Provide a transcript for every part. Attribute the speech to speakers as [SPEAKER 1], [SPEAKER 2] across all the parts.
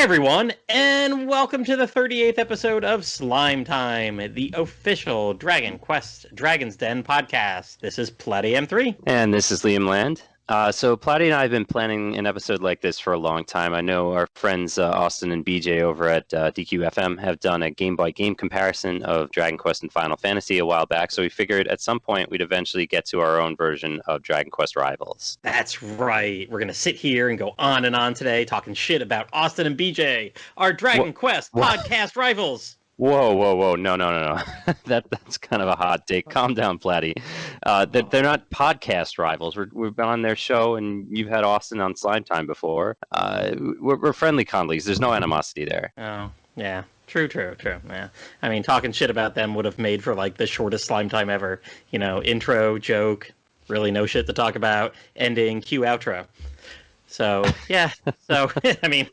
[SPEAKER 1] everyone, and welcome to the 38th episode of Slime Time, the official Dragon Quest Dragon's Den podcast. This is Plattym3.
[SPEAKER 2] And this is Liamland. So Platty and I have been planning an episode like this for a long time. I know our friends Austin and BJ over at DQFM have done a game-by-game comparison of Dragon Quest and Final Fantasy a while back, so we figured at some point we'd eventually get to our own version of Dragon Quest Rivals.
[SPEAKER 1] That's right. We're going to sit here and go on and on today talking shit about Austin and BJ, our Dragon Quest podcast rivals.
[SPEAKER 2] Whoa. No. That's kind of a hot take. Calm down, Platty. They're not podcast rivals. We've been on their show, and you've had Austin on Slime Time before. We're friendly colleagues. There's no animosity there.
[SPEAKER 1] Oh, yeah. True. Yeah. I mean, talking shit about them would have made for, like, the shortest Slime Time ever. You know, intro, joke, really no shit to talk about, ending, cue, outro. So, yeah. So, I mean...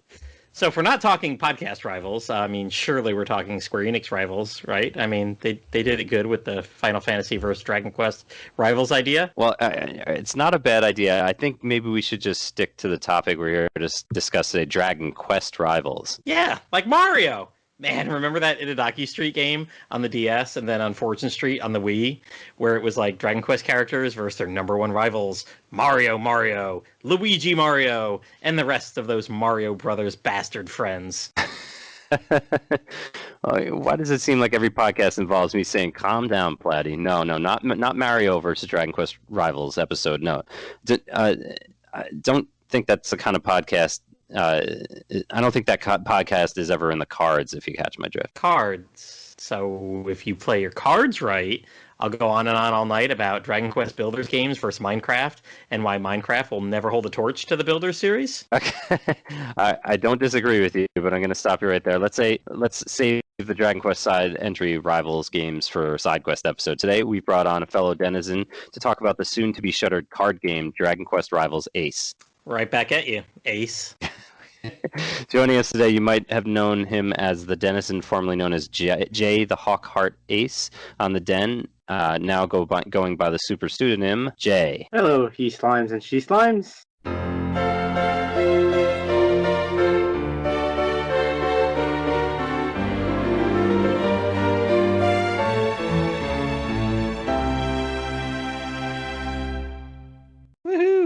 [SPEAKER 1] So if we're not talking podcast rivals, I mean, surely we're talking Square Enix rivals, right? I mean, they did it good with the Final Fantasy versus Dragon Quest rivals idea.
[SPEAKER 2] Well, it's not a bad idea. I think maybe we should just stick to the topic we're here to discuss today, Dragon Quest rivals.
[SPEAKER 1] Yeah, like Mario. Man, remember that Itadaki Street game on the DS and then on Fortune Street on the Wii, where it was like Dragon Quest characters versus their number one rivals, Mario, Luigi Mario, and the rest of those Mario Brothers bastard friends.
[SPEAKER 2] Why does it seem like every podcast involves me saying, calm down, Platty? No, not Mario versus Dragon Quest rivals episode, no. I don't think that's the kind of podcast... I don't think that podcast is ever in the cards, if you catch my drift.
[SPEAKER 1] Cards. So if you play your cards right, I'll go on and on all night about Dragon Quest Builders games versus Minecraft and why Minecraft will never hold a torch to the Builders series.
[SPEAKER 2] Okay. I don't disagree with you, but I'm going to stop you right there. Let's save the Dragon Quest side entry rivals games for side quest episode. Today we brought on a fellow Denizen to talk about the soon-to-be shuttered card game Dragon Quest Rivals Ace.
[SPEAKER 1] Right back at you, Ace.
[SPEAKER 2] Joining us today, you might have known him as the Denizen, formerly known as Jay the Hawkheart Ace on the Den, now going by the super pseudonym Jay.
[SPEAKER 3] Hello, he slimes and she slimes.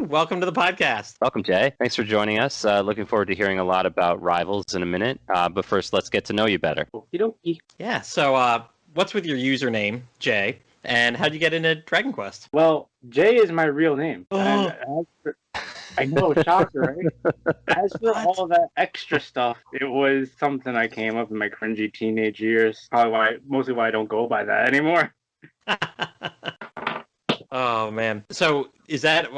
[SPEAKER 1] Welcome to the podcast.
[SPEAKER 2] Welcome, Jay. Thanks for joining us. Looking forward to hearing a lot about Rivals in a minute. But first, let's get to know you better.
[SPEAKER 3] Okey-dokey.
[SPEAKER 1] Yeah, so what's with your username, Jay? And how'd you get into Dragon Quest?
[SPEAKER 3] Well, Jay is my real name. And I know, shocker, right? As for all that extra stuff, it was something I came up in my cringy teenage years. Probably mostly why I don't go by that anymore.
[SPEAKER 1] Oh man! So is that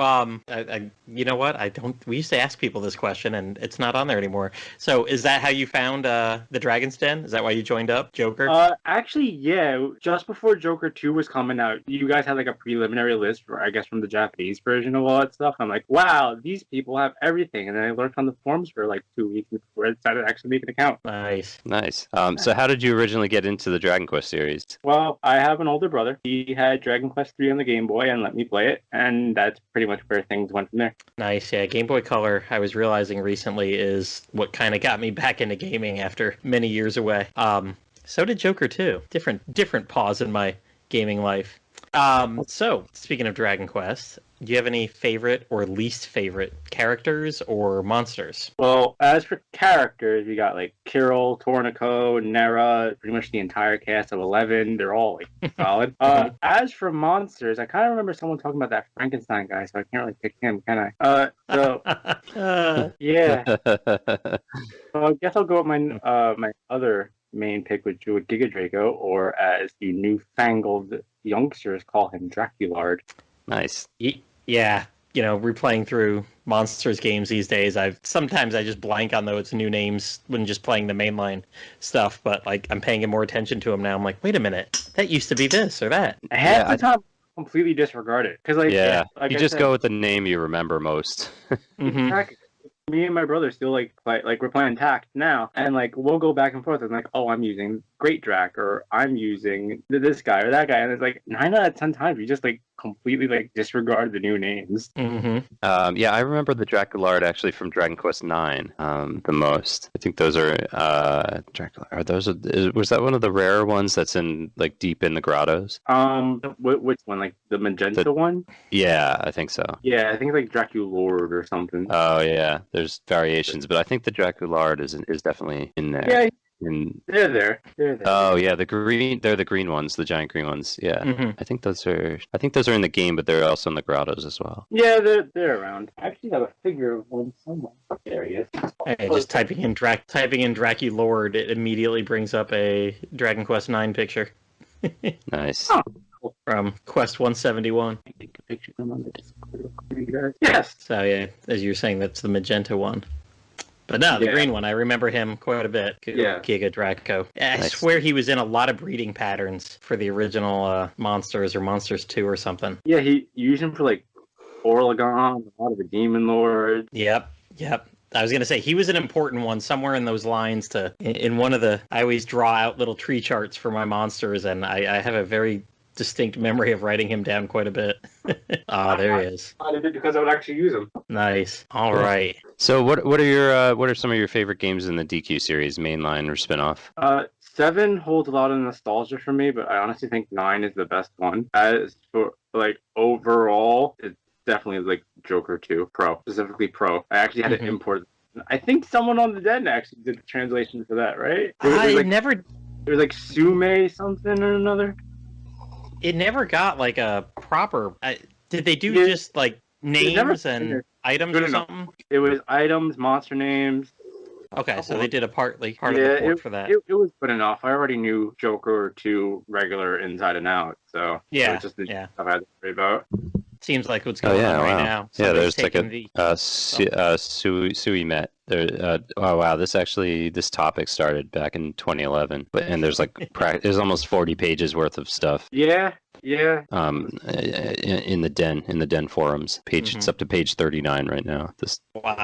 [SPEAKER 1] you know what? We used to ask people this question, and it's not on there anymore. So is that how you found the Dragon's Den? Is that why you joined up, Joker?
[SPEAKER 3] Actually, yeah. Just before Joker 2 was coming out, you guys had like a preliminary list, I guess, from the Japanese version of all that stuff. I'm like, wow, these people have everything. And then I lurked on the forums for like 2 weeks before I decided to actually make an account.
[SPEAKER 1] Nice.
[SPEAKER 2] So how did you originally get into the Dragon Quest series?
[SPEAKER 3] Well, I have an older brother. He had Dragon Quest 3 on the Game Boy and let me play it, and that's pretty much where things went from there.
[SPEAKER 1] Nice, yeah. Game Boy Color, I was realizing recently, is what kind of got me back into gaming after many years away. So did Joker too. Different pause in my gaming life. So speaking of Dragon Quest, do you have any favorite or least favorite characters or monsters?
[SPEAKER 3] Well, as for characters, we got like Kirill, Tornico, Nera, pretty much the entire cast of 11. They're all like solid. As for monsters, I kind of remember someone talking about that Frankenstein guy, so I can't really pick him, can I? Yeah. So I guess I'll go with my other main pick, which would Giga Draco, or as the newfangled youngsters call him, Draculard.
[SPEAKER 2] Nice.
[SPEAKER 1] Yeah, you know, replaying through Monsters games these days, sometimes I just blank on those new names when just playing the mainline stuff, but like I'm paying more attention to them now. I'm like, wait a minute, that used to be this or that.
[SPEAKER 3] Half the time, completely disregard it, because like
[SPEAKER 2] you just go with the name you remember most.
[SPEAKER 1] Mm-hmm.
[SPEAKER 3] Me and my brother still like we're playing Tact now, and like we'll go back and forth and like, oh, I'm using Great Drac, or I'm using this guy or that guy, and it's like 9 out of 10 times you just like completely like disregard the new names.
[SPEAKER 1] Mm-hmm.
[SPEAKER 2] Yeah, I remember the Draculard actually from Dragon Quest IX the most. I think those are Draculard. Was that one of the rarer ones that's in like deep in the grottos?
[SPEAKER 3] Which one? Like the magenta one?
[SPEAKER 2] Yeah, I think so.
[SPEAKER 3] Yeah, I think it's like Draculord or something.
[SPEAKER 2] Oh yeah, there's variations, but I think the Draculard is definitely in there.
[SPEAKER 3] Yeah,
[SPEAKER 2] They're
[SPEAKER 3] there.
[SPEAKER 2] Oh yeah, they're the green ones, the giant green ones. Yeah,
[SPEAKER 1] Mm-hmm.
[SPEAKER 2] I think those are in the game, but they're also in the grottos as well.
[SPEAKER 3] Yeah, they're around. I actually have a figure of one somewhere. There he is.
[SPEAKER 1] Hey, just typing in Draculord, it immediately brings up a Dragon Quest IX picture.
[SPEAKER 2] Nice.
[SPEAKER 3] Oh.
[SPEAKER 1] From Quest 171.
[SPEAKER 3] I take a picture of them on the Discord. Yes.
[SPEAKER 1] So yeah, as you were saying, that's the magenta one. But no, the green one, I remember him quite a bit.
[SPEAKER 3] Yeah.
[SPEAKER 1] Giga Draco. I
[SPEAKER 2] Nice.
[SPEAKER 1] swear he was in a lot of breeding patterns for the original Monsters or Monsters 2 or something.
[SPEAKER 3] Yeah, he used him for like Orlegon, a lot of the Demon Lords.
[SPEAKER 1] Yep. I was going to say, he was an important one somewhere in those lines in one of the, I always draw out little tree charts for my monsters, and I have a very distinct memory of writing him down quite a bit. There he is.
[SPEAKER 3] I did it because I would actually use him.
[SPEAKER 1] Nice. All right.
[SPEAKER 2] So what are some of your favorite games in the DQ series, mainline or spin-off?
[SPEAKER 3] 7 holds a lot of nostalgia for me, but I honestly think 9 is the best one. As for like overall, it's definitely like Joker 2 Pro, specifically Pro. I actually had to import. I think someone on the Den actually did the translation for that, right? There was like Sume something or another.
[SPEAKER 1] It never got like a proper. Did they do just like names and items or something?
[SPEAKER 3] It was items, monster names.
[SPEAKER 1] Okay, so they did a part of the port for that.
[SPEAKER 3] It was good enough. I already knew Joker 2 regular inside and out, so it was just the stuff I had to worry about.
[SPEAKER 1] Seems like what's going on right now.
[SPEAKER 2] Yeah, there's like a Suimet. Oh wow, this topic started back in 2011, and there's like there's almost 40 pages worth of stuff.
[SPEAKER 3] Yeah.
[SPEAKER 2] In the Den forums, it's up to page 39 right now. This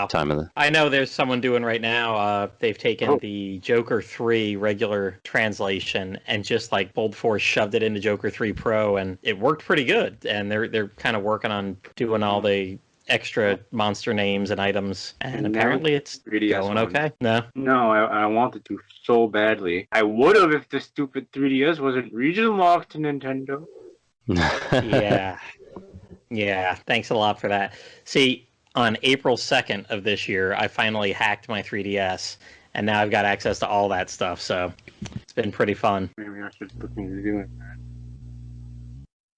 [SPEAKER 2] time of the.
[SPEAKER 1] I know there's someone doing right now. They've taken the Joker 3 regular translation and just like Bold Force shoved it into Joker 3 Pro, and it worked pretty good. And they're kind of working on doing all the extra monster names and items, and apparently it's going okay. No,
[SPEAKER 3] I wanted to so badly. I would have if the stupid 3DS wasn't region locked to Nintendo.
[SPEAKER 1] Yeah, thanks a lot for that. See, on April 2nd of this year, I finally hacked my 3DS, and now I've got access to all that stuff, so it's been pretty fun.
[SPEAKER 3] Maybe I should look into doing that.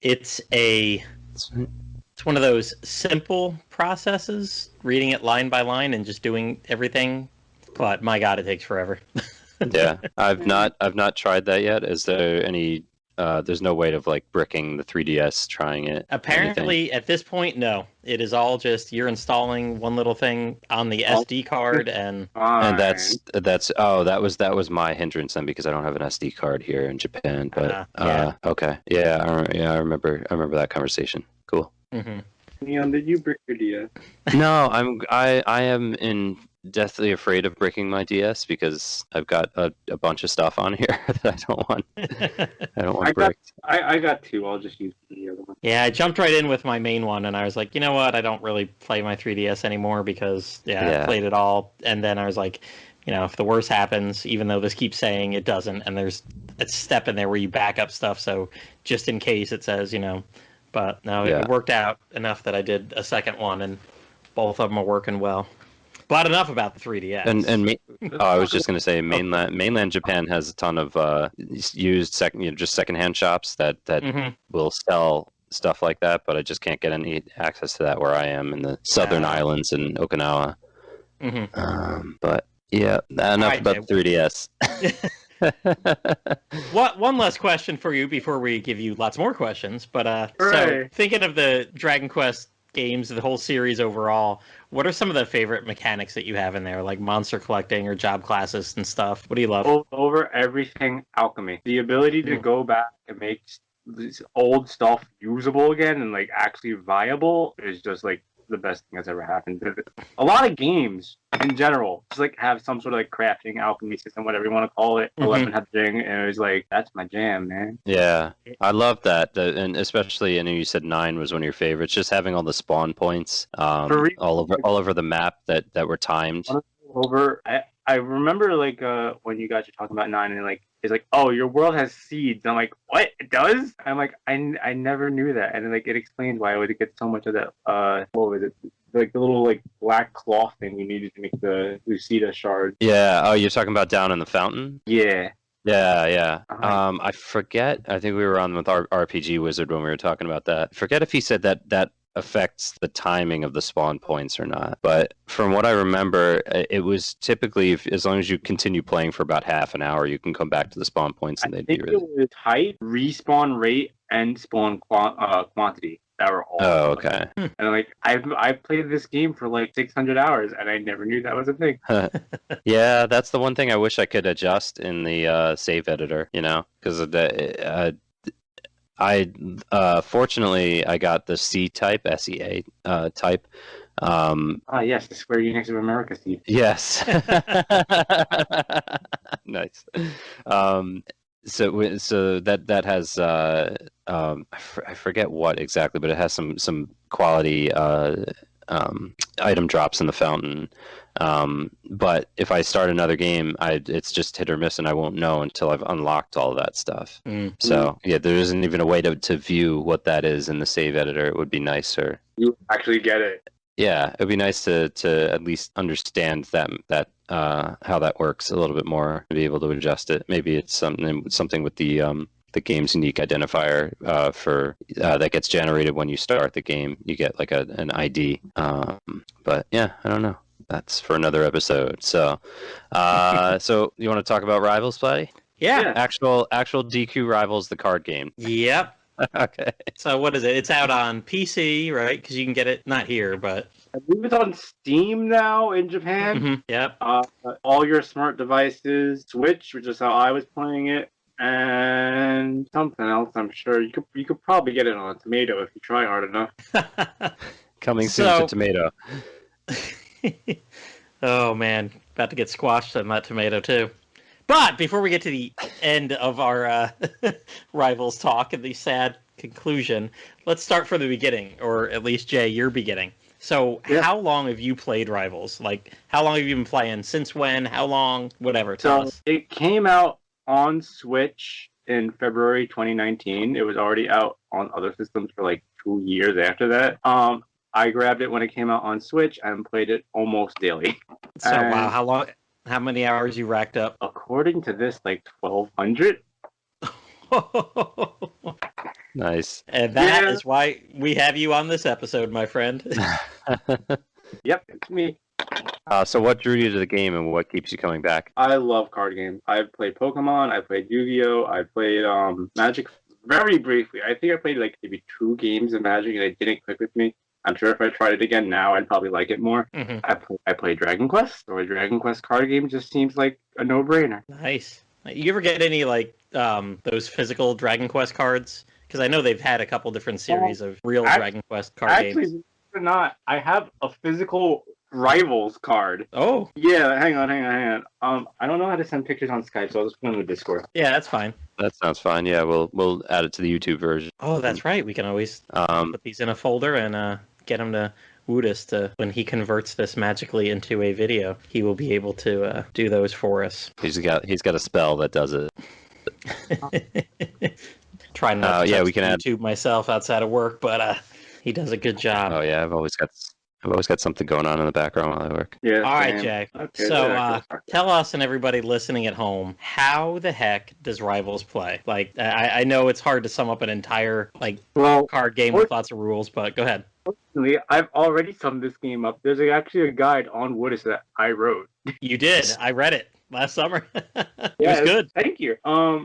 [SPEAKER 1] It's one of those simple processes, reading it line by line and just doing everything, but my god, it takes forever.
[SPEAKER 2] Yeah, I've not tried that yet. Is there any there's no way of like bricking the 3DS trying it?
[SPEAKER 1] Apparently at this point, no. It is all just you're installing one little thing on the SD card, and that was my hindrance then, because I don't have an SD card here in Japan. But okay, I remember that conversation. Cool.
[SPEAKER 3] Leon, did you brick your DS?
[SPEAKER 2] No, I am deathly afraid of breaking my DS because I've got a bunch of stuff on here that I don't want bricked.
[SPEAKER 3] I got 2. I'll just use the other one.
[SPEAKER 1] Yeah, I jumped right in with my main one, and I was like, you know what? I don't really play my 3DS anymore because I played it all, and then I was like, if the worst happens, even though this keeps saying it doesn't, and there's a step in there where you back up stuff, so just in case it says, But no, it worked out enough that I did a second one, and both of them are working well. But enough about the 3DS.
[SPEAKER 2] I was just going to say, mainland Japan has a ton of used secondhand shops that will sell stuff like that, but I just can't get any access to that where I am in the southern islands in Okinawa. But yeah, enough about the 3DS.
[SPEAKER 1] One last question for you before we give you lots more questions. But so thinking of the Dragon Quest games, the whole series overall, what are some of the favorite mechanics that you have in there, like monster collecting or job classes and stuff? What do you love?
[SPEAKER 3] Over everything, alchemy. The ability to go back and make this old stuff usable again and like actually viable is just like the best thing that's ever happened. A lot of games in general just like have some sort of like crafting alchemy system, whatever you want to call it. 11 had the thing, and it was like, that's my jam, man.
[SPEAKER 2] Yeah, I love that, and especially I know you said 9 was one of your favorites. Just having all the spawn points, all over the map that were timed.
[SPEAKER 3] Over, I remember like when you guys are talking about 9, and like it's like, oh, your world has seeds. I'm like, what? It does? I'm like, I never knew that, and then, like it explains why I would get so much of that. What was it? Like the little like black cloth thing you needed to make the Lucida shard.
[SPEAKER 2] Yeah. Oh, you're talking about down in the fountain?
[SPEAKER 3] Yeah.
[SPEAKER 2] Yeah. I forget. I think we were on with our RPG Wizard when we were talking about that. Forget if he said that affects the timing of the spawn points or not. But from what I remember, it was typically as long as you continue playing for about half an hour, you can come back to the spawn points and they'd be really.
[SPEAKER 3] It was height, respawn rate, and spawn quantity. That were all.
[SPEAKER 2] Oh, okay.
[SPEAKER 3] And like I've played this game for like 600 hours, and I never knew that was a thing.
[SPEAKER 2] Yeah, that's the one thing I wish I could adjust in the save editor. Because I fortunately I got the C type, SEA type.
[SPEAKER 3] Yes, the Square Enix of America seed.
[SPEAKER 2] Yes. Nice. So that has I forget what exactly, but it has some quality item drops in the fountain. But if I start another game, it's just hit or miss, and I won't know until I've unlocked all of that stuff. So yeah, there isn't even a way to view what that is in the save editor. It would be nicer.
[SPEAKER 3] You actually get it.
[SPEAKER 2] Yeah, it'd be nice to at least understand that how that works a little bit more, to be able to adjust it. Maybe it's something with the game's unique identifier for that gets generated when you start the game. You get like an ID. But yeah, I don't know. That's for another episode. So, so you want to talk about Rivals, Platty?
[SPEAKER 1] Yeah.
[SPEAKER 2] Actual DQ Rivals, the card game.
[SPEAKER 1] Yep.
[SPEAKER 2] Okay.
[SPEAKER 1] So what is it? It's out on PC, right? Because you can get it not here, but
[SPEAKER 3] I believe it's on Steam now in Japan.
[SPEAKER 1] Yep.
[SPEAKER 3] All your smart devices, Switch, which is how I was playing it, and something else. I'm sure you could probably get it on Tomato if you try hard enough.
[SPEAKER 2] Coming soon to Tomato.
[SPEAKER 1] Oh man, about to get squashed on that Tomato too. But before we get to the end of our Rivals talk and the sad conclusion, let's start from the beginning, or at least Jay, your beginning. So how long have you played Rivals? Like, how long have you been playing? Since when? How long? Whatever. Tell us.
[SPEAKER 3] It came out on Switch in February 2019. It was already out on other systems for like 2 years after that. I grabbed it when it came out on Switch and played it almost daily.
[SPEAKER 1] So wow, how long? How many hours you racked up?
[SPEAKER 3] According to this, like 1,200.
[SPEAKER 2] Nice.
[SPEAKER 1] And that is why we have you on this episode, my friend.
[SPEAKER 3] Yep, it's me.
[SPEAKER 2] So what drew you to the game, and what keeps you coming back?
[SPEAKER 3] I love card games. I've played Pokemon, I played Yu-Gi-Oh, I played Magic very briefly. I think I played like maybe 2 games of Magic, and it didn't click with me. I'm sure if I tried it again now, I'd probably like it more. I play Dragon Quest, or a Dragon Quest card game just seems like a no-brainer.
[SPEAKER 1] Nice. You ever get any like those physical Dragon Quest cards? Because I know they've had a couple different series of real Dragon Quest card games.
[SPEAKER 3] Actually, not. I have a physical Rivals card.
[SPEAKER 1] Oh.
[SPEAKER 3] Yeah, hang on. I don't know how to send pictures on Skype, so I'll just put them in the Discord.
[SPEAKER 1] Yeah, that's fine.
[SPEAKER 2] That sounds fine. Yeah, we'll add it to the YouTube version.
[SPEAKER 1] Oh, that's right. We can always put these in a folder and get him to woot us to, when he converts this magically into a video, he will be able to do those for us.
[SPEAKER 2] He's got a spell that does it.
[SPEAKER 1] Try not to
[SPEAKER 2] we can
[SPEAKER 1] YouTube myself outside of work, but he does a good job.
[SPEAKER 2] Oh yeah, I've always got something going on in the background while I work.
[SPEAKER 3] Yeah.
[SPEAKER 1] All right, Jay. Okay, so tell us and everybody listening at home, how the heck does Rivals play? Like, I know it's hard to sum up an entire card game with lots of rules, but go ahead.
[SPEAKER 3] Fortunately, I've already summed this game up. There's actually a guide on Woodis that I wrote.
[SPEAKER 1] You did. I read it last summer. It
[SPEAKER 3] was
[SPEAKER 1] good.
[SPEAKER 3] Thank you.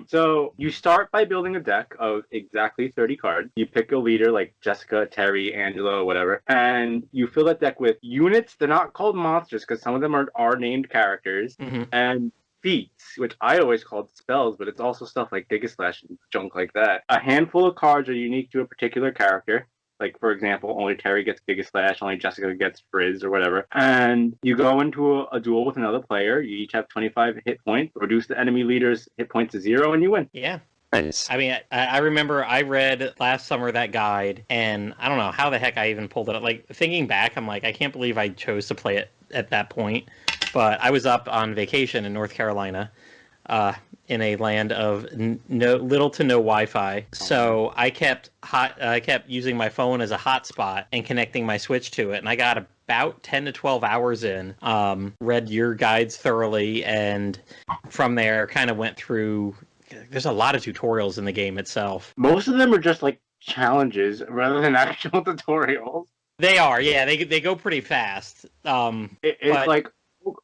[SPEAKER 3] So you start by building a deck of exactly 30 cards. You pick a leader like Jessica, Terry, Angela, whatever, and you fill that deck with units. They're not called monsters because some of them are named characters, and feats, which I always called spells, but it's also stuff like Dig a Slash and junk like that. A handful of cards are unique to a particular character. Like, for example, only Terry gets Giga Slash, only Jessica gets Frizz or whatever. And you go into a duel with another player. You each have 25 hit points. Reduce the enemy leader's hit points to 0, and you win.
[SPEAKER 1] Yeah.
[SPEAKER 2] Nice.
[SPEAKER 1] I mean, I remember I read last summer that guide, and I don't know how the heck I even pulled it up. Like, thinking back, I'm like, I can't believe I chose to play it at that point. But I was up on vacation in North Carolina, in a land of little to no Wi-Fi. So I kept using my phone as a hotspot and connecting my Switch to it, and I got about 10 to 12 hours in. Read your guides thoroughly, and from there, kind of went through. There's a lot of tutorials in the game itself.
[SPEAKER 3] Most of them are just like challenges rather than actual tutorials.
[SPEAKER 1] They are, yeah. They go pretty fast.
[SPEAKER 3] It's like,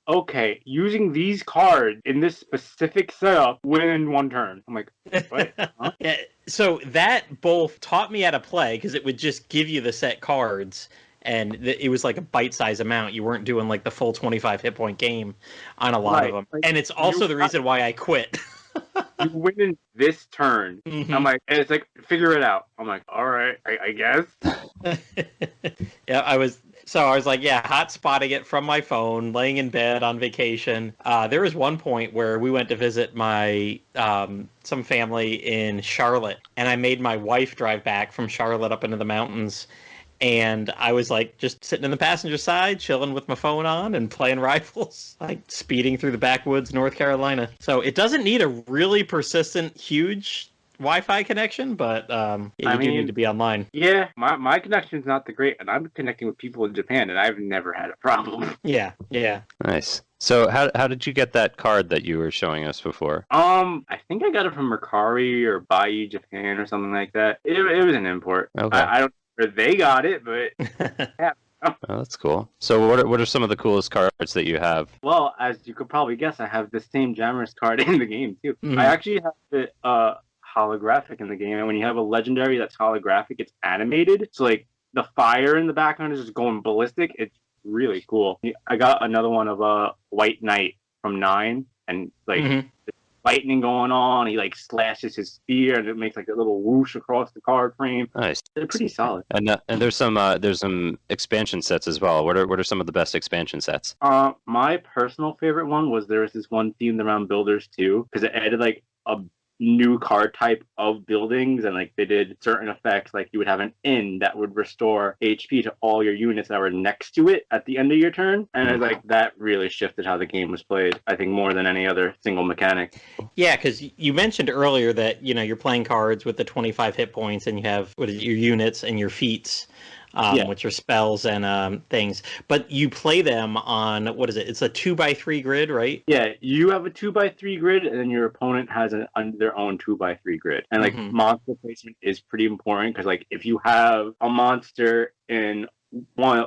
[SPEAKER 3] okay, using these cards in this specific setup, win in one turn. I'm like, what? Huh?
[SPEAKER 1] Yeah, so that both taught me how to play, because it would just give you the set cards, and it was like a bite-sized amount. You weren't doing like the full 25 hit point game on a lot of them.
[SPEAKER 3] Like,
[SPEAKER 1] and it's also the reason why I quit.
[SPEAKER 3] You win in this turn.
[SPEAKER 1] Mm-hmm.
[SPEAKER 3] I'm like, and it's like, figure it out. I'm like, all right, I guess.
[SPEAKER 1] Yeah, I was like, yeah, hot spotting it from my phone, laying in bed on vacation. There was one point where we went to visit my some family in Charlotte, and I made my wife drive back from Charlotte up into the mountains. And I was like just sitting in the passenger side, chilling with my phone on and playing rifles, like speeding through the backwoods, North Carolina. So it doesn't need a really persistent, huge Wi-Fi connection, but you do need to be online.
[SPEAKER 3] Yeah, my connection's not the great, and I'm connecting with people in Japan, and I've never had a problem.
[SPEAKER 1] Yeah.
[SPEAKER 2] Nice. So how did you get that card that you were showing us before?
[SPEAKER 3] I think I got it from Mercari or Bai Japan or something like that. It was an import.
[SPEAKER 2] Okay.
[SPEAKER 3] I don't. Or they got it, but yeah.
[SPEAKER 2] Oh, that's cool. So what are some of the coolest cards that you have?
[SPEAKER 3] Well, as you could probably guess, I have the same Jammers card in the game too.
[SPEAKER 1] Mm-hmm.
[SPEAKER 3] I actually have it holographic in the game, and when you have a legendary that's holographic, it's animated. So like the fire in the background is just going ballistic. It's really cool. I got another one of a White Knight from 9, and like lightning going on. He like slashes his spear, and it makes like a little whoosh across the card frame.
[SPEAKER 2] Nice.
[SPEAKER 3] They're pretty solid.
[SPEAKER 2] And there's some expansion sets as well. What are some of the best expansion sets?
[SPEAKER 3] My personal favorite one was there was this one themed around Builders too, because it added like a new card type of buildings, and like they did certain effects, like you would have an inn that would restore HP to all your units that were next to it at the end of your turn, and it's like that really shifted how the game was played, I think, more than any other single mechanic.
[SPEAKER 1] Yeah, because you mentioned earlier that you're playing cards with the 25 hit points, and you have your units and your feats, which are spells and things. But you play them on, what is it? It's a 2x3 grid, right?
[SPEAKER 3] Yeah, you have a 2x3 grid, and then your opponent has their own 2x3 grid. And like monster placement is pretty important, because like if you have a monster in one,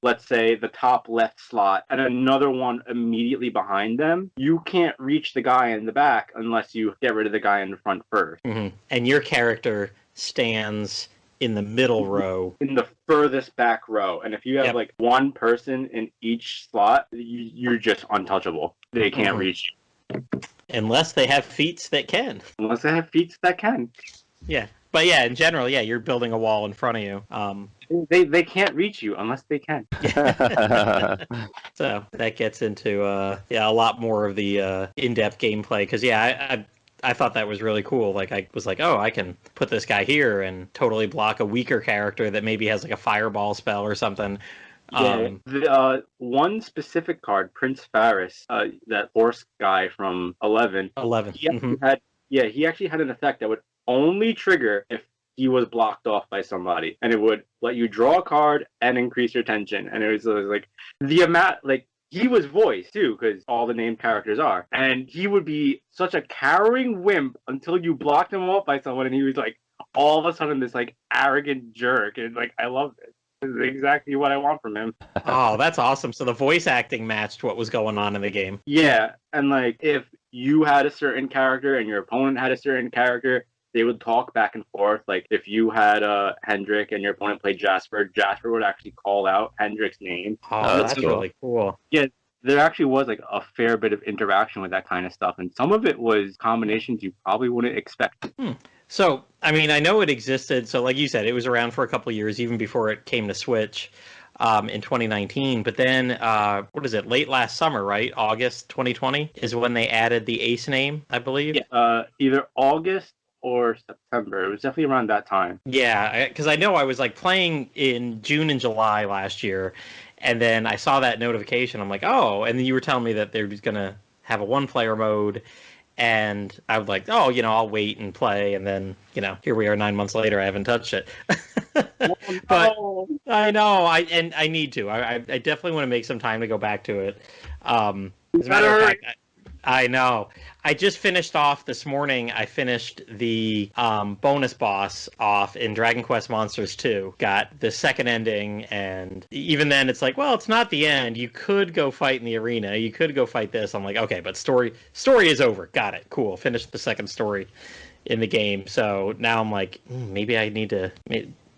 [SPEAKER 3] let's say the top left slot, and another one immediately behind them, you can't reach the guy in the back unless you get rid of the guy in the front first.
[SPEAKER 1] And your character stands in the middle row,
[SPEAKER 3] in the furthest back row, and if you have like one person in each slot, you're just untouchable. They can't reach you
[SPEAKER 1] unless they have feats that can. Yeah, but yeah, in general, you're building a wall in front of you.
[SPEAKER 3] They can't reach you unless they can.
[SPEAKER 1] So that gets into a lot more of the in-depth gameplay, because I thought that was really cool. Like, I was like, oh, I can put this guy here and totally block a weaker character that maybe has like a fireball spell or something.
[SPEAKER 3] The one specific card, Prince Faris, that horse guy from 11. He actually had an effect that would only trigger if he was blocked off by somebody, and it would let you draw a card and increase your tension. And it was like the amount, like, he was voiced too, because all the named characters are. And he would be such a cowering wimp until you blocked him off by someone, and he was like all of a sudden this like arrogant jerk. And like, I love it. This is exactly what I want from him.
[SPEAKER 1] Oh, that's awesome. So the voice acting matched what was going on in the game.
[SPEAKER 3] Yeah, and like if you had a certain character and your opponent had a certain character, they would talk back and forth. Like if you had Hendrik and your opponent played Jasper would actually call out Hendrik's name.
[SPEAKER 1] Oh, that's cool. Really cool.
[SPEAKER 3] Yeah, there actually was like a fair bit of interaction with that kind of stuff, and some of it was combinations you probably wouldn't expect.
[SPEAKER 1] So, I mean, I know it existed. So, like you said, it was around for a couple of years, even before it came to Switch in 2019. But then, what is it? Late last summer, right? August 2020 is when they added the Ace name, I believe.
[SPEAKER 3] Yeah, either August or September. It was definitely around that time.
[SPEAKER 1] Yeah, because I know I was like playing in June and July last year, and then I saw that notification. I'm like, oh, and then you were telling me that they're just gonna have a one-player mode, and I was like, oh, I'll wait and play, and then here we are 9 months later. I haven't touched it. But I know I need to. I definitely want to make some time to go back to it. As a matter of fact, I know. I just finished off this morning. I finished the bonus boss off in Dragon Quest Monsters 2. Got the second ending, and even then, it's like, well, it's not the end. You could go fight in the arena. You could go fight this. I'm like, okay, but story is over. Got it. Cool. Finished the second story in the game. So now I'm like, maybe I need to.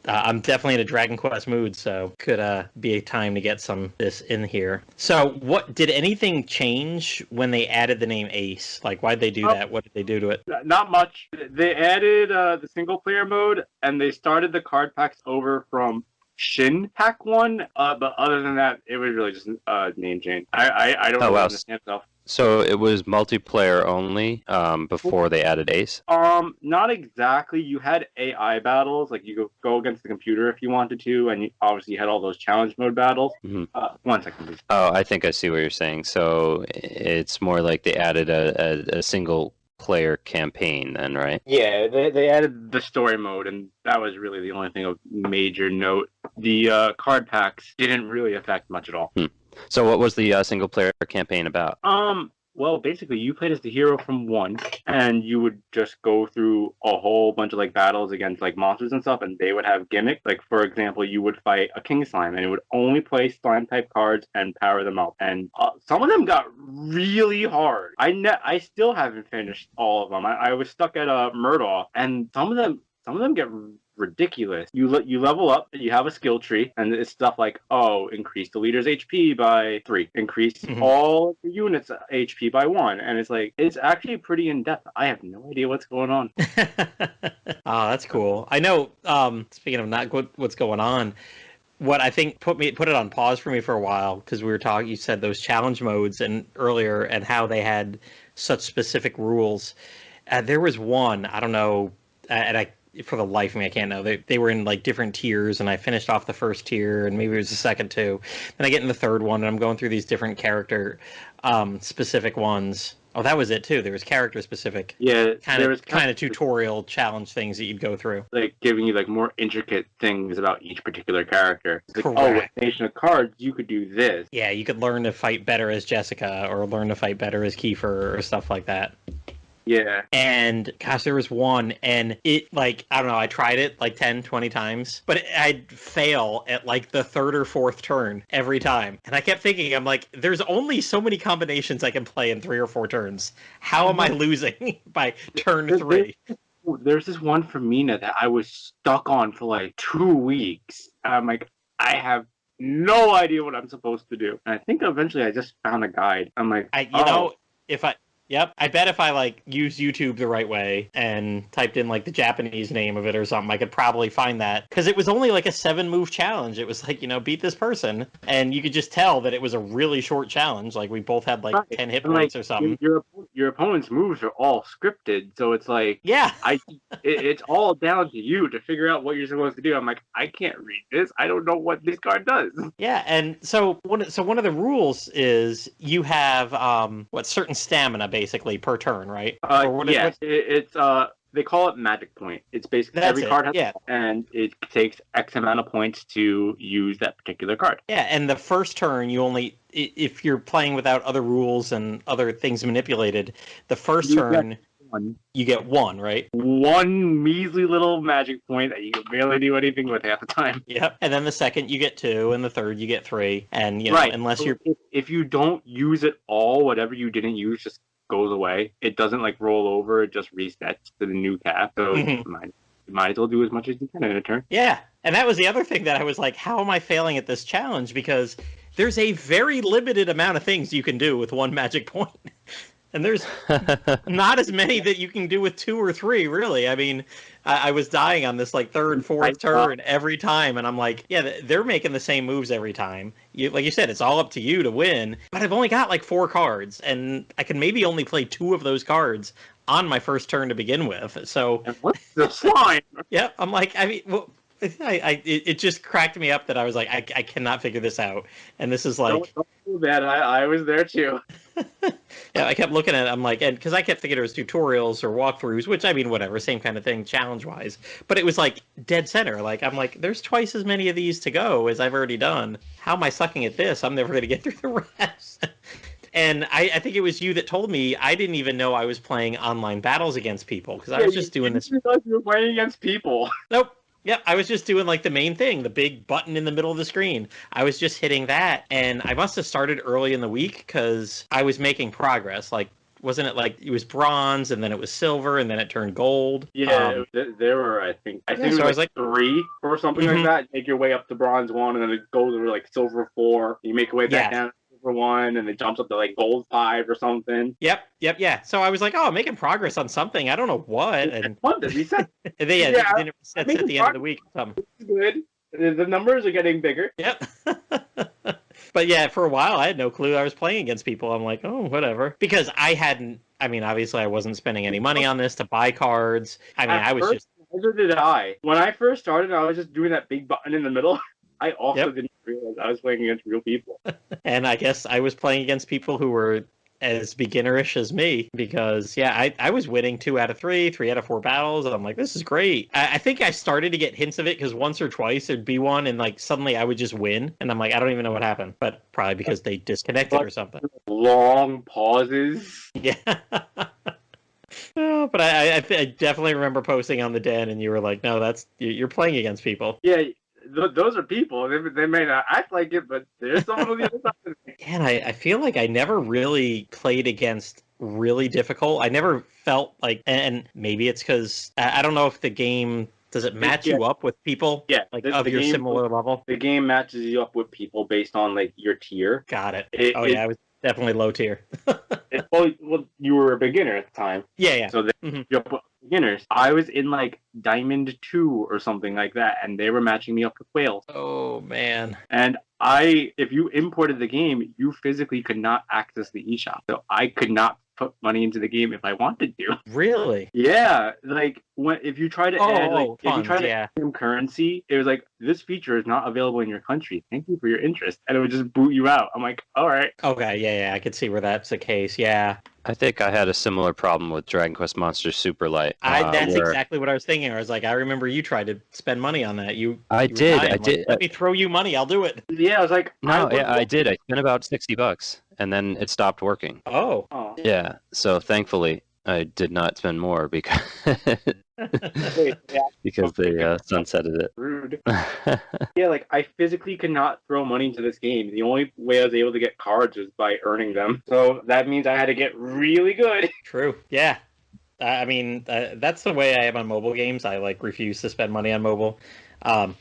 [SPEAKER 1] I'm definitely in a Dragon Quest mood, so could be a time to get some this in here. So, what did anything change when they added the name Ace? Like, why'd they do that? What did they do to it?
[SPEAKER 3] Not much. They added the single player mode, and they started the card packs over from Shin Pack 1. But other than that, it was really just a name change. I don't really understand stuff.
[SPEAKER 2] So it was multiplayer only before they added Ace?
[SPEAKER 3] Not exactly. You had AI battles, like you could go against the computer if you wanted to, and you obviously had all those challenge mode battles.
[SPEAKER 2] Mm-hmm.
[SPEAKER 3] 1 second, please.
[SPEAKER 2] Oh, I think I see what you're saying. So it's more like they added a single player campaign then, right?
[SPEAKER 3] Yeah, they added the story mode, and that was really the only thing of major note. The card packs didn't really affect much at all.
[SPEAKER 2] So what was the single player campaign about?
[SPEAKER 3] Well, basically, you played as the hero from 1, and you would just go through a whole bunch of battles against monsters and stuff, and they would have gimmicks. Like, for example, you would fight a king slime, and it would only play slime type cards and power them up. And some of them got really hard. I still haven't finished all of them. I was stuck at Murdoch, and some of them get ridiculous. You level up, you have a skill tree, and it's stuff like, increase the leader's HP by 3, increase all the units' HP by 1, and it's actually pretty in depth. I have no idea what's going on.
[SPEAKER 1] Oh, that's cool. I know. Speaking of not what's going on, what I think put it on pause for me for a while, because we were talking. You said those challenge modes earlier and how they had such specific rules. There was one, I don't know, and for the life of me, I can't know. They were in different tiers, and I finished off the first tier, and maybe it was the second too. Then I get in the third one, and I'm going through these different character specific ones. Oh, that was it too. There was character specific.
[SPEAKER 3] Yeah,
[SPEAKER 1] kind of tutorial challenge things that you'd go through,
[SPEAKER 3] giving you more intricate things about each particular character.
[SPEAKER 1] Correct.
[SPEAKER 3] With Nation of Cards, you could do this.
[SPEAKER 1] Yeah, you could learn to fight better as Jessica, or learn to fight better as Kiefer, or stuff like that.
[SPEAKER 3] Yeah.
[SPEAKER 1] And gosh, there was one, and it I don't know, I tried it 10, 20 times, but I'd fail at the third or fourth turn every time. And I kept thinking, I'm like, there's only so many combinations I can play in 3 or 4 turns. How am I losing by turn 3?
[SPEAKER 3] There's this one from Mina that I was stuck on for 2 weeks. I'm like, I have no idea what I'm supposed to do. And I think eventually I just found a guide. I'm like,
[SPEAKER 1] Yep. I bet if I used YouTube the right way and typed in the Japanese name of it or something, I could probably find that. Because it was only a 7-move challenge. It was beat this person. And you could just tell that it was a really short challenge. We both had 10 hit points or something.
[SPEAKER 3] Your opponent's moves are all scripted. So it's
[SPEAKER 1] yeah.
[SPEAKER 3] It's all down to you to figure out what you're supposed to do. I'm like, I can't read this. I don't know what this card does.
[SPEAKER 1] Yeah. And so one of the rules is you have certain stamina basically per turn, right?
[SPEAKER 3] It's they call it magic point. It's basically every card has and it takes X amount of points to use that particular card.
[SPEAKER 1] Yeah, and the first turn you only, if you're playing without other rules and other things manipulated, the first turn you get 1, right? 1
[SPEAKER 3] measly little magic point that you can barely do anything with half the time.
[SPEAKER 1] Yep. And then the second you get 2, and the third you get 3, and unless you're
[SPEAKER 3] if you don't use it all, whatever you didn't use just goes away. It doesn't roll over, it just resets to the new cap. So you might as well do as much as you can in a turn.
[SPEAKER 1] Yeah. And that was the other thing that I was like, how am I failing at this challenge? Because there's a very limited amount of things you can do with 1 magic point. And there's not as many that you can do with 2 or 3, really. I mean, I was dying on this like 3rd, 4th turn every time, and I'm like, yeah, they're making the same moves every time. Like you said, it's all up to you to win. But I've only got like 4 cards, and I can maybe only play 2 of those cards on my first turn to begin with. So,
[SPEAKER 3] and what's the slime?
[SPEAKER 1] yeah, I'm like, I mean, well, it just cracked me up that I was like, I cannot figure this out, and this is like,
[SPEAKER 3] don't feel bad. I was there too.
[SPEAKER 1] yeah, I kept looking at it. I'm like, and because I kept thinking it was tutorials or walkthroughs, which I mean, whatever, same kind of thing, challenge wise. But it was like dead center. Like I'm like, there's twice as many of these to go as I've already done. How am I sucking at this? I'm never going to get through the rest. And I think it was you that told me. I didn't even know I was playing online battles against people because I was just doing this.
[SPEAKER 3] You were playing against people.
[SPEAKER 1] Nope. Yep, I was just doing like the main thing, the big button in the middle of the screen. I was just hitting that, and I must have started early in the week because I was making progress. Like, wasn't it like it was bronze, and then it was silver, and then it turned gold?
[SPEAKER 3] Yeah, there were, I think it was like 3 or something like that. Make your way up to bronze 1, and then it goes over like silver 4. You make your way back down. 1 and it jumps up to like gold 5 or something.
[SPEAKER 1] Yep. So I was like, oh, I'm making progress on something. I don't know what. And
[SPEAKER 3] what did we set?
[SPEAKER 1] They at the end of the week.
[SPEAKER 3] Good. The numbers are getting bigger.
[SPEAKER 1] Yep. But yeah, for a while I had no clue I was playing against people. I'm like, oh, whatever, because I hadn't. I mean, obviously, I wasn't spending any money on this to buy cards. I mean, I was just.
[SPEAKER 3] Neither did I. When I first started, I was just doing that big button in the middle. I also didn't realize I was playing against real people.
[SPEAKER 1] And I guess I was playing against people who were as beginnerish as me because, yeah, I was winning 2 out of 3, 3 out of 4 battles. And I'm like, this is great. I think I started to get hints of it because once or twice there'd be one and like suddenly I would just win. And I'm like, I don't even know what happened. But probably because they disconnected or something.
[SPEAKER 3] Long pauses.
[SPEAKER 1] Yeah. Oh, but I definitely remember posting on the Den and you were like, no, you're playing against people.
[SPEAKER 3] Yeah. Those are people. They may not act like it, but there's someone on the other side.
[SPEAKER 1] And I feel like I never really played against really difficult. I never felt like, and maybe it's because I don't know if the game does it match you up with people.
[SPEAKER 3] Yeah,
[SPEAKER 1] like of your similar level.
[SPEAKER 3] The game matches you up with people based on like your tier.
[SPEAKER 1] Got it. Yeah, I was definitely low tier.
[SPEAKER 3] Well, you were a beginner at the time.
[SPEAKER 1] Yeah.
[SPEAKER 3] So you're beginners. I was in like Diamond 2 or something like that, and they were matching me up with whales.
[SPEAKER 1] Oh man.
[SPEAKER 3] And if you imported the game, you physically could not access the eShop. So I could not put money into the game if I wanted to.
[SPEAKER 1] Really?
[SPEAKER 3] Yeah. Like if you try to add
[SPEAKER 1] funds,
[SPEAKER 3] if you try to add some currency, it was like, this feature is not available in your country. Thank you for your interest. And it would just boot you out. I'm like, all right.
[SPEAKER 1] Okay, yeah, I could see where that's the case. Yeah.
[SPEAKER 2] I think I had a similar problem with Dragon Quest Monsters Super Light.
[SPEAKER 1] That's exactly what I was thinking. I was like, I remember you tried to spend money on that.
[SPEAKER 2] I did.
[SPEAKER 1] Let me throw you money. I'll do it.
[SPEAKER 3] Yeah, I was like,
[SPEAKER 2] I did. I spent about $60, and then it stopped working.
[SPEAKER 1] Oh.
[SPEAKER 2] Yeah. So thankfully, I did not spend more because because they sunsetted it.
[SPEAKER 3] Rude. Yeah, like I physically could not throw money into this game. The only way I was able to get cards was by earning them. So that means I had to get really good.
[SPEAKER 1] True. Yeah. I mean, that's the way I am on mobile games. I like refuse to spend money on mobile.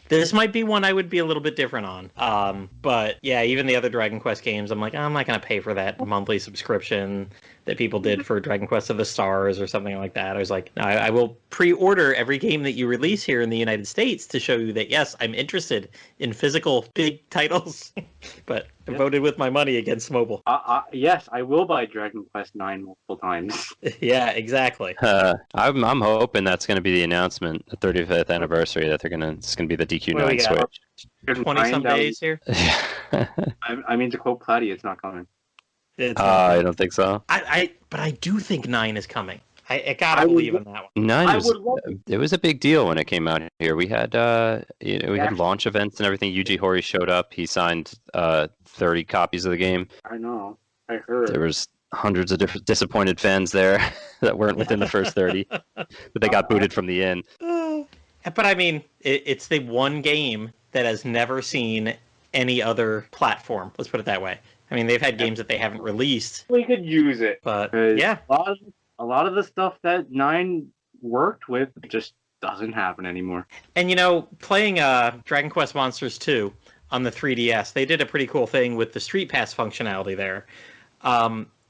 [SPEAKER 1] This might be one I would be a little bit different on. But yeah, even the other Dragon Quest games, I'm like, I'm not going to pay for that monthly subscription that people did for Dragon Quest of the Stars or something like that. I was like, no, I will pre-order every game that you release here in the United States to show you that, yes, I'm interested in physical big titles. But I voted with my money against mobile.
[SPEAKER 3] Yes, I will buy Dragon Quest 9 multiple times.
[SPEAKER 1] Yeah, exactly.
[SPEAKER 2] I'm hoping that's going to be the announcement, the 35th anniversary, that it's going to be the DQ9 Switch.
[SPEAKER 1] 20-some days here.
[SPEAKER 3] I mean, to quote Platty, it's not coming.
[SPEAKER 2] I don't think so.
[SPEAKER 1] But I do think 9 is coming. I gotta believe in that one.
[SPEAKER 2] 9 it was a big deal when it came out here. We had had launch events and everything. Yuji Horii showed up. He signed 30 copies of the game.
[SPEAKER 3] I know. I heard.
[SPEAKER 2] There was hundreds of different disappointed fans there that weren't within the first 30, but they got booted from the inn.
[SPEAKER 1] But I mean, it's the one game that has never seen any other platform. Let's put it that way. I mean, they've had games that they haven't released.
[SPEAKER 3] We could use it,
[SPEAKER 1] but yeah,
[SPEAKER 3] a lot of the stuff that 9 worked with just doesn't happen anymore.
[SPEAKER 1] And playing Dragon Quest Monsters 2 on the 3DS, they did a pretty cool thing with the Street Pass functionality there.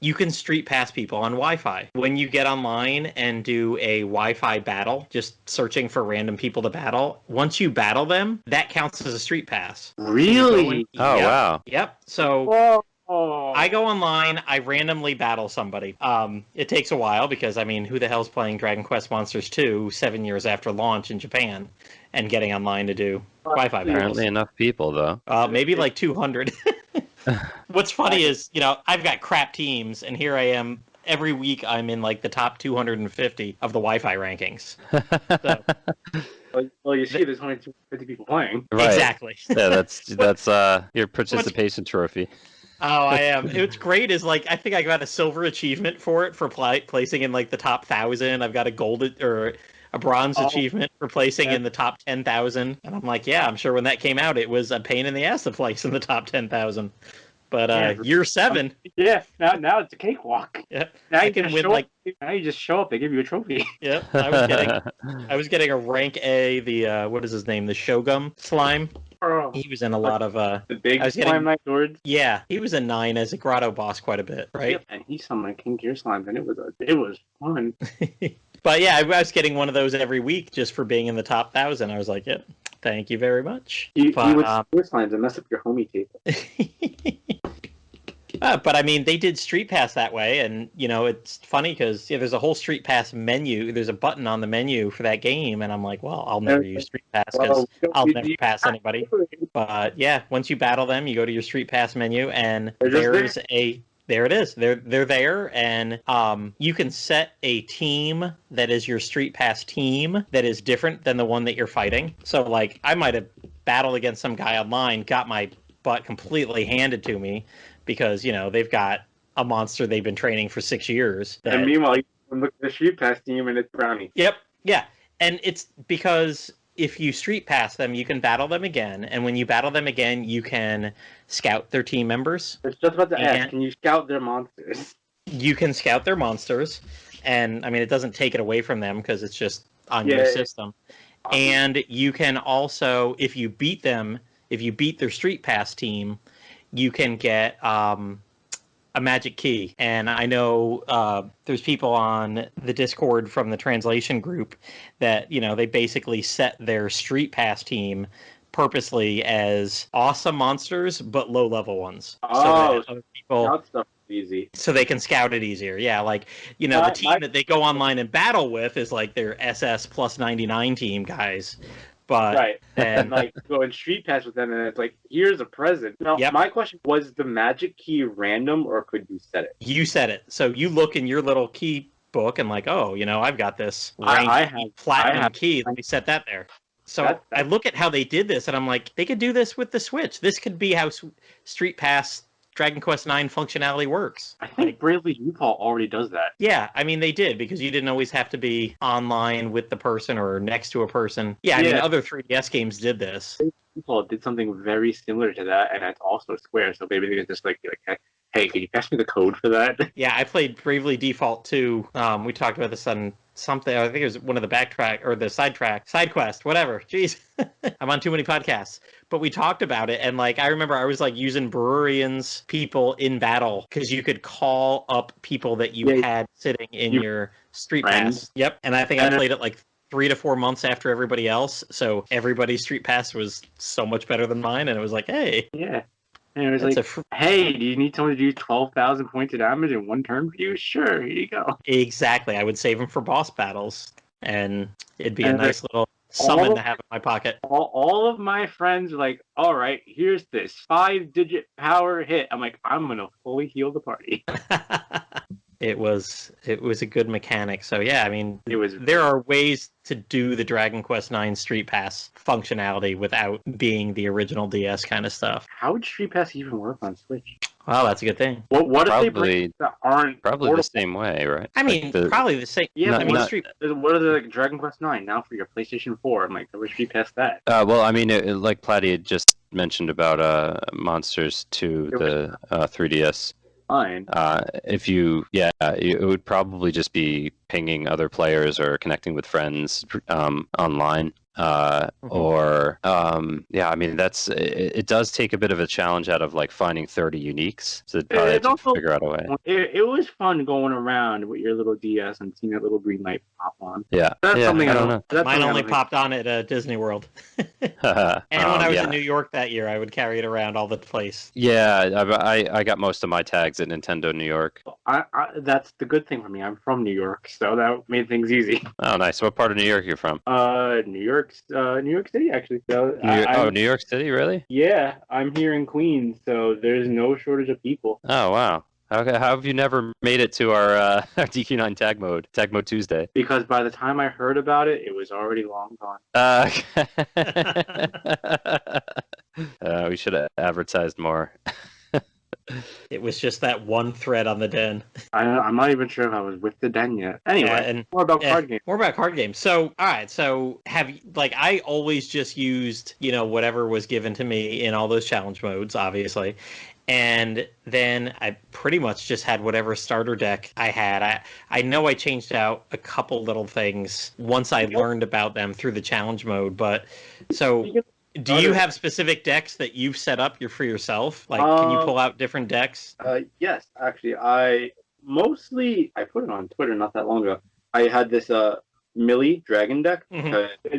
[SPEAKER 1] you can street pass people on Wi-Fi. When you get online and do a Wi-Fi battle, just searching for random people to battle, once you battle them, that counts as a street pass.
[SPEAKER 3] Really?
[SPEAKER 2] Oh, wow.
[SPEAKER 1] Yep. So
[SPEAKER 3] Whoa.
[SPEAKER 1] I go online, I randomly battle somebody. It takes a while because, I mean, who the hell's playing Dragon Quest Monsters 2 7 years after launch in Japan and getting online to do Wi-Fi battles?
[SPEAKER 2] Apparently enough people, though.
[SPEAKER 1] Maybe like 200. What's funny is, I've got crap teams, and here I am. Every week I'm in like the top 250 of the Wi-Fi rankings. So,
[SPEAKER 3] well, you see, there's only 250 people playing.
[SPEAKER 2] Right.
[SPEAKER 1] Exactly.
[SPEAKER 2] Yeah, that's your participation trophy.
[SPEAKER 1] Oh, I am. What's great is like I think I got a silver achievement for it for placing in like the top 1,000. I've got a gold or a bronze achievement for placing in the top 10,000. And I'm like, yeah, I'm sure when that came out, it was a pain in the ass to place in the top 10,000. But year 7.
[SPEAKER 3] Yeah, now it's a cakewalk.
[SPEAKER 1] Yep.
[SPEAKER 3] Now
[SPEAKER 1] I
[SPEAKER 3] you
[SPEAKER 1] can
[SPEAKER 3] just
[SPEAKER 1] win
[SPEAKER 3] show
[SPEAKER 1] like.
[SPEAKER 3] up. Now you just show up. They give you a trophy.
[SPEAKER 1] Yep. I was getting a rank A. The what is his name? The Shogun slime.
[SPEAKER 3] Oh,
[SPEAKER 1] He was in a lot of
[SPEAKER 3] the big
[SPEAKER 1] I was
[SPEAKER 3] slime
[SPEAKER 1] getting-
[SPEAKER 3] knight swords.
[SPEAKER 1] Yeah, he was a 9 as a grotto boss quite a bit, right?
[SPEAKER 3] Yep, and he saw my King Gear slimes, and it was fun.
[SPEAKER 1] But yeah, I was getting one of those every week just for being in the top 1,000. I was like, yep, thank you very much.
[SPEAKER 3] You
[SPEAKER 1] But,
[SPEAKER 3] would Gear slimes and mess up your homie table.
[SPEAKER 1] but I mean, they did Street Pass that way, and it's funny because there's a whole Street Pass menu. There's a button on the menu for that game, and I'm like, well, I'll never use Street Pass because I'll never pass anybody. But yeah, once you battle them, you go to your Street Pass menu, and there's there it is. They're there, and you can set a team that is your Street Pass team that is different than the one that you're fighting. So like, I might have battled against some guy online, got my butt completely handed to me because they've got a monster they've been training for 6 years.
[SPEAKER 3] And meanwhile, you look at the Street Pass team, and it's Brownie.
[SPEAKER 1] Yep. Yeah, and it's because if you Street Pass them, you can battle them again, and when you battle them again, you can scout their team members.
[SPEAKER 3] I was just about to ask, can you scout their monsters?
[SPEAKER 1] You can scout their monsters, and I mean, it doesn't take it away from them because it's just on your system. And you can also, if you beat their Street Pass team, you can get a magic key. And I know there's people on the Discord from the translation group that, they basically set their Street Pass team purposely as awesome monsters, but low level ones.
[SPEAKER 3] Oh,
[SPEAKER 1] so that other people,
[SPEAKER 3] scout stuff is easy.
[SPEAKER 1] So they can scout it easier. Yeah, like, the team that they go online and battle with is like their SS plus 99 team guys. But
[SPEAKER 3] right, and like go and Street Pass with them, and it's like, here's a present. Now, my question was: the magic key random, or could you set it?
[SPEAKER 1] You set it. So you look in your little key book and like, oh, I've got this platinum key. Let me set that there. So I look at how they did this, and I'm like, they could do this with the Switch. This could be how Street Pass Dragon Quest IX functionality works.
[SPEAKER 3] I think Bravely Default already does that.
[SPEAKER 1] Yeah, I mean, they did, because you didn't always have to be online with the person or next to a person. Yeah, I mean, other 3DS games did this.
[SPEAKER 3] Default did something very similar to that, and it's also Square, so maybe they could just like, hey, can you pass me the code for that?
[SPEAKER 1] Yeah, I played Bravely Default 2. We talked about this on something. I think it was one of the backtrack or the side quest, whatever. Jeez, I'm on too many podcasts. But we talked about it, and like I remember I was like using Brurian's people in battle because you could call up people that you had sitting in your Street Pass. Yep, and I think I played it like 3 to 4 months after everybody else, so everybody's Street Pass was so much better than mine, and it was like, hey.
[SPEAKER 3] Yeah. And it was like, hey, do you need someone to do 12,000 points of damage in one turn for you? Sure, here you go.
[SPEAKER 1] Exactly. I would save them for boss battles, and it'd be a nice little summon to have in my pocket.
[SPEAKER 3] All of my friends are like, all right, here's this 5-digit power hit. I'm like, I'm going to fully heal the party.
[SPEAKER 1] It was a good mechanic. So yeah, I mean, there are ways to do the Dragon Quest IX Street Pass functionality without being the original DS kind of stuff.
[SPEAKER 3] How would Street Pass even work on Switch?
[SPEAKER 1] Well, that's a good thing.
[SPEAKER 3] What if they bring that aren't
[SPEAKER 2] probably the same way, right?
[SPEAKER 1] I mean, probably the same.
[SPEAKER 3] Yeah, what are the like, Dragon Quest IX now for your PlayStation 4? I'm like, I wish Street Pass that.
[SPEAKER 2] Well, I mean, like Platty had just mentioned about Monsters 2, the 3DS.
[SPEAKER 3] Fine.
[SPEAKER 2] It would probably just be pinging other players or connecting with friends online. or yeah, I mean it does take a bit of a challenge out of like finding 30 uniques, so probably have
[SPEAKER 3] It's
[SPEAKER 2] to
[SPEAKER 3] also
[SPEAKER 2] figure out a way.
[SPEAKER 3] it was fun going around with your little DS and seeing that little green light pop on.
[SPEAKER 2] Yeah,
[SPEAKER 3] That's
[SPEAKER 2] yeah,
[SPEAKER 3] something
[SPEAKER 2] I don't know.
[SPEAKER 3] That's
[SPEAKER 1] Mine
[SPEAKER 3] something
[SPEAKER 1] only popped on at Disney World. And when I was
[SPEAKER 2] yeah.
[SPEAKER 1] in New York that year, I would carry it around all the place.
[SPEAKER 2] Yeah, I got most of my tags at Nintendo New York.
[SPEAKER 3] That's the good thing for me. I'm from New York, so that made things easy.
[SPEAKER 2] Oh, nice. What part of New York are you from?
[SPEAKER 3] New York City actually. So
[SPEAKER 2] New York City, really?
[SPEAKER 3] yeah, I'm here in Queens, so there's no shortage of people.
[SPEAKER 2] Oh, wow. How have you never made it to our our DQ9 Tag Mode Tuesday?
[SPEAKER 3] Because by the time I heard about it, it was already long gone.
[SPEAKER 2] We should have advertised more.
[SPEAKER 1] It was just that one thread on the Den.
[SPEAKER 3] I'm not even sure if I was with the Den yet. Anyway, more about card games.
[SPEAKER 1] More about card games. So, all right. So, I always just used, whatever was given to me in all those challenge modes, obviously. And then I pretty much just had whatever starter deck I had. I know I changed out a couple little things once I learned about them through the challenge mode. But so, do you have specific decks that you've set up for yourself? Like, can you pull out different decks?
[SPEAKER 3] Yes, actually, I put it on Twitter not that long ago. I had this Millie Dragon deck. In